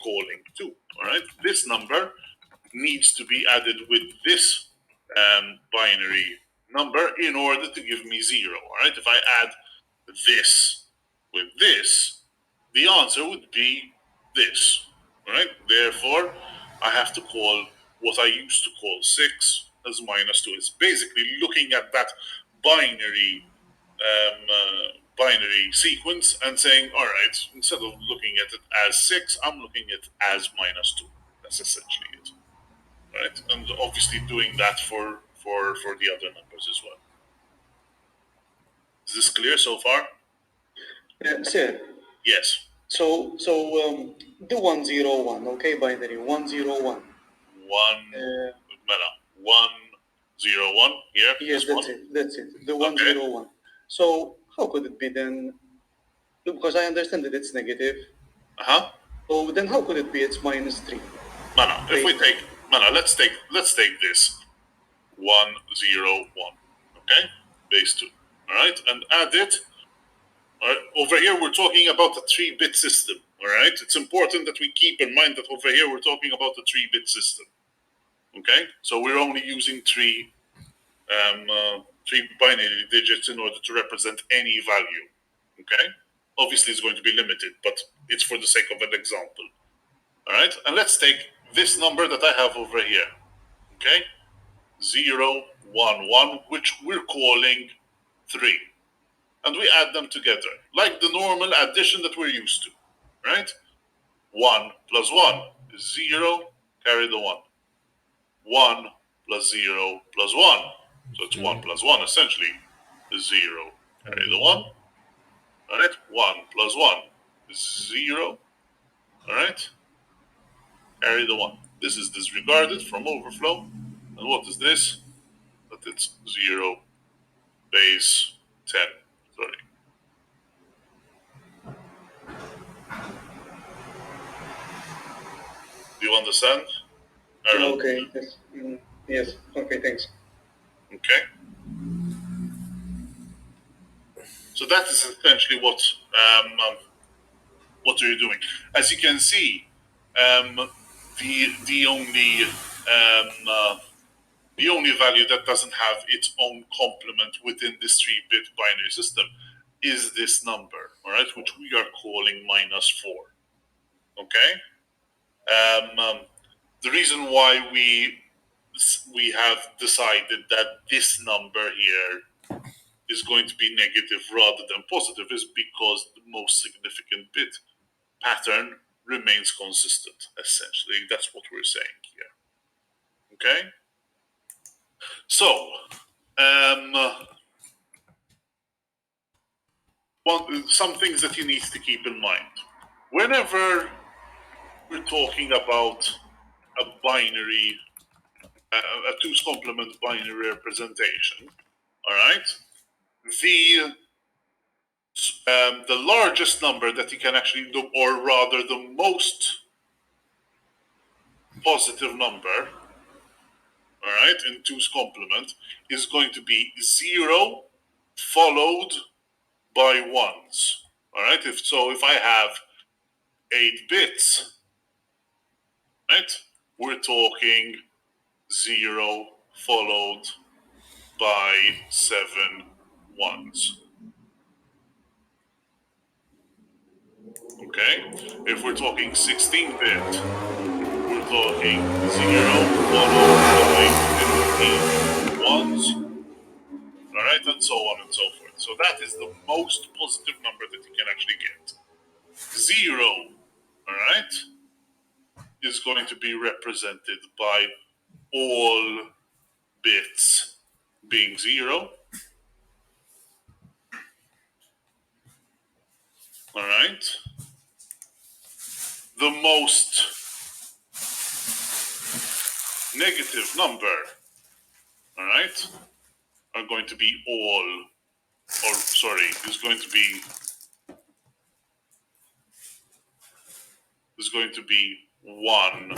A: calling 2, all right? This number needs to be added with this binary number in order to give me 0, all right? If I add this with this, the answer would be this, all right? Therefore, I have to call what I used to call 6 as -2. It's basically looking at that binary binary sequence and saying, all right, instead of looking at it as 6, I'm looking at it as -2. That's essentially it, right? And obviously doing that for the other numbers as well. Is this clear so far?
H: Sir,
A: Yes.
H: so the 101, okay, binary 101.
A: 101 here.
H: Yes,
A: this
H: that's
A: one.
H: it. That's it. The 101. So how could it be then? Because I understand that it's negative.
A: Uh-huh.
H: So then how could it be it's -3?
A: No. If we take let's take this 101. Okay, base 2. All right, and add it. All right, over here we're talking about a 3-bit system. All right, it's important that we keep in mind that over here we're talking about a 3-bit system. Okay, so we're only using three binary digits in order to represent any value. Okay, obviously it's going to be limited, but it's for the sake of an example. All right, and let's take this number that I have over here. Okay, 0, 1, 1, which we're calling 3. And we add them together, like the normal addition that we're used to, right? 1 plus 1 is 0, carry the 1. 1 plus 0 plus 1. So it's 1 plus 1 essentially is 0, carry the 1. All right, 1 plus 1 is 0. All right, carry the 1. This is disregarded from overflow. And what is this? That it's 0 base 10. Sorry. Do you understand? Aaron?
H: Okay, yes. Yes, okay, thanks.
A: Okay. So that is essentially what you're doing. As you can see, the only value that doesn't have its own complement within this 3-bit binary system is this number, all right, which we are calling -4. Okay. The reason why we have decided that this number here is going to be negative rather than positive is because the most significant bit pattern remains consistent. Essentially, that's what we're saying here. Okay. So, some things that you need to keep in mind whenever we're talking about a binary, a 2's complement binary representation. All right, the largest number that you can actually do, or rather the most positive number, all right, in 2's complement is going to be 0 followed by 1s. All right, if I have 8 bits, right, we're talking 0 followed by 7 1s. Okay, if we're talking 16-bit, we're talking 0 followed by 15 1s. All right, and so on and so forth. So that is the most positive number that you can actually get. 0, all right, is going to be represented by all bits being 0. All right. The most negative number, all right, are going to be all, or sorry, is going to be 1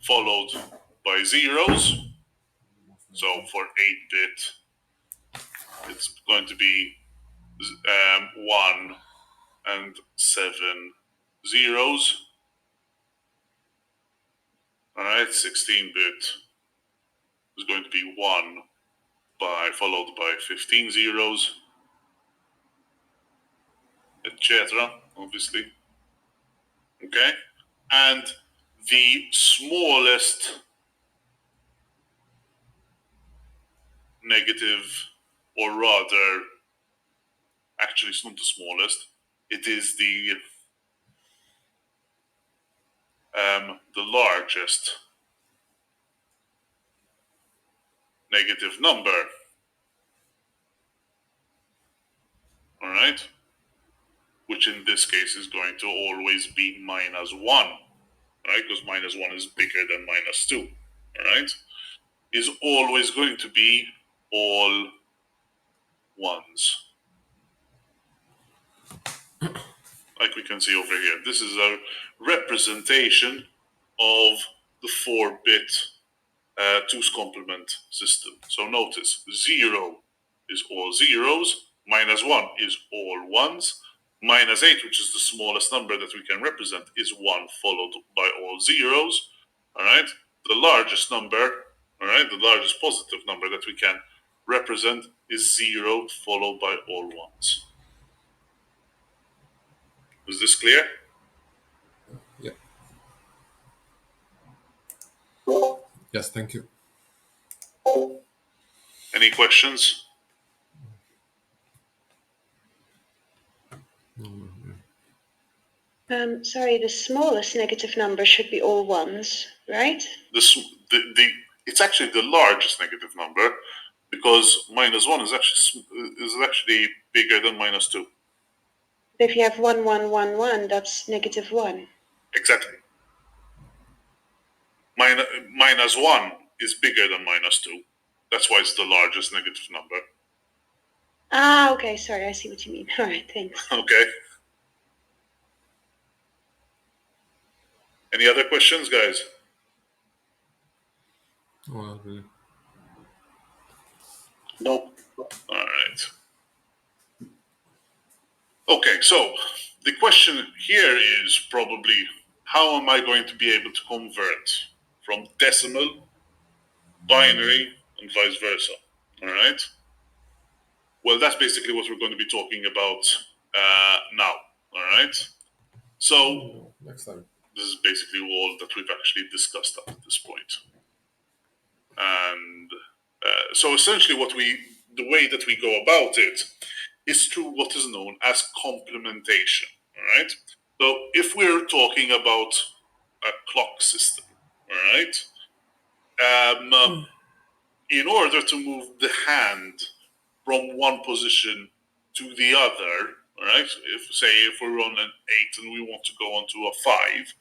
A: followed by zeros. So for 8-bit, it's going to be 1 and 7 zeros. All right, 16-bit is going to be 1 followed by 15 zeros, etc. Obviously, okay, and the smallest negative, or rather, actually, it's not the smallest. It is the largest negative number. All right, which in this case is going to always be -1, right? Because -1 is bigger than -2. All right, is always going to be all 1s. Like we can see over here, this is a representation of the 4-bit 2's complement system. So notice 0 is all zeros, -1 is all 1s, -8, which is the smallest number that we can represent, is 1 followed by all zeros. All right, the largest number, all right, the largest positive number that we can represent is 0 followed by all 1s. Is this clear?
C: Yeah. Yes, thank you.
A: Any questions?
I: Sorry, the smallest negative number should be all ones, right?
A: It's actually the largest negative number, because -1 is actually bigger than -2.
I: If you have 1, 1, 1, 1, that's -1.
A: Exactly. -1 is bigger than -2. That's why it's the largest negative number.
I: Ah, okay, sorry, I see what you mean. All right, thanks.
A: Okay. Any other questions, guys?
C: Oh, not really.
B: Nope.
A: All right. Okay, so the question here is probably, how am I going to be able to convert from decimal, binary, and vice versa? All right. Well, that's basically what we're going to be talking about now. All right. So
C: Next time.
A: this is basically all that we've actually discussed up to this point. And so essentially the way that we go about it is through what is known as complementation. All right. So if we're talking about a clock system, all right, in order to move the hand from one position to the other, all right, if we're on an 8 and we want to go on to a 5,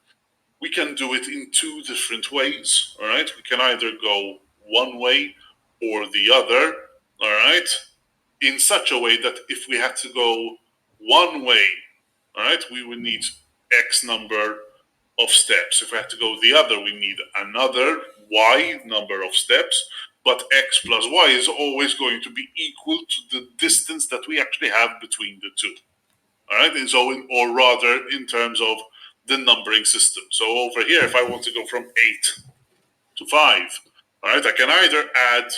A: we can do it in two different ways. All right, we can either go one way or the other. All right, in such a way that if we had to go one way, all right, we would need X number of steps. If we had to go the other, we need another Y number of steps. But X plus Y is always going to be equal to the distance that we actually have between the two. All right, and so, or rather, in terms of the numbering system. So over here, if I want to go from 8 to 5, all right, I can either add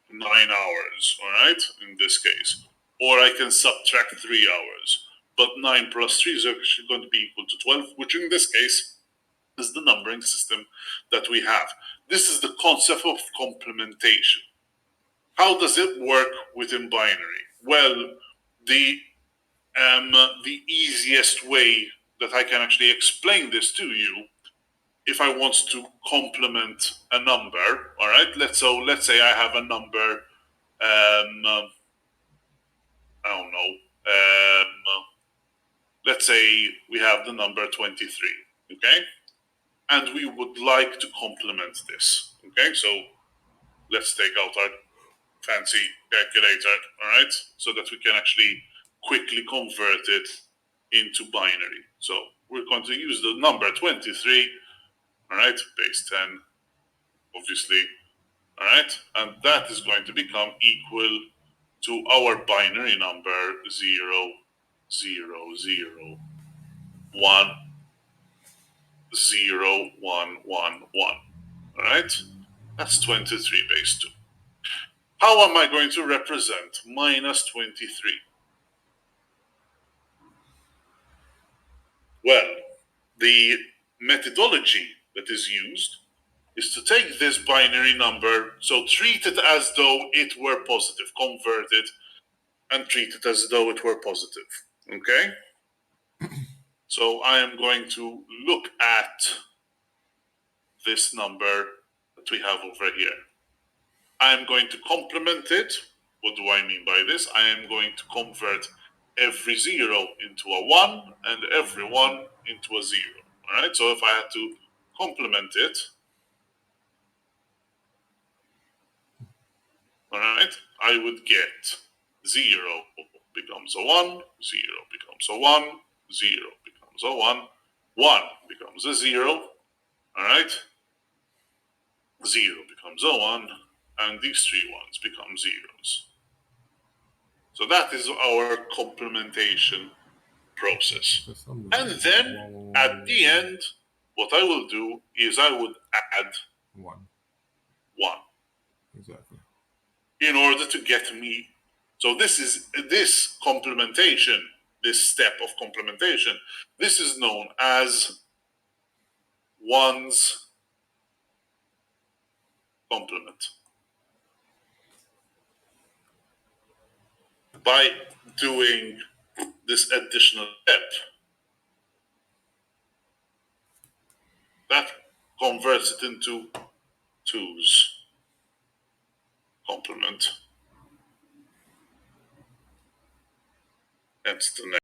A: 9 hours, all right, in this case, or I can subtract 3 hours. But 9 plus 3 is actually going to be equal to 12, which in this case is the numbering system that we have. This is the concept of complementation. How does it work within binary? Well, the easiest way that I can actually explain this to you, if I want to complement a number, all right, let's say I have a number, I don't know, let's say we have the number 23, okay, and we would like to complement this, okay, so let's take out our fancy calculator, all right, so that we can actually quickly convert it into binary. So we're going to use the number 23, all right, base 10, obviously, all right, and that is going to become equal to our binary number 0, 0, 0, 1, 0, 1, 1, 1, all right, that's 23 base 2. How am I going to represent minus 23? Well, the methodology that is used is to take this binary number, so treat it as though it were positive, convert it, and treat it as though it were positive, okay? So I am going to look at this number that we have over here. I am going to complement it. What do I mean by this? I am going to convert every 0 into a 1 and every 1 into a 0. All right, so if I had to complement it, all right, I would get 0 becomes a 1, 0 becomes a 1, 0 becomes a 1, 1 becomes a 0, all right, 0 becomes a 1, and these 3 ones become zeros. So that is our complementation process. And then at the end, what I will do is I would add
C: 1.
A: 1.
C: Exactly.
A: In order to get me. So this complementation, this step of complementation, this is known as ones complement. By doing this additional step, that converts it into 2's complement. That's the next.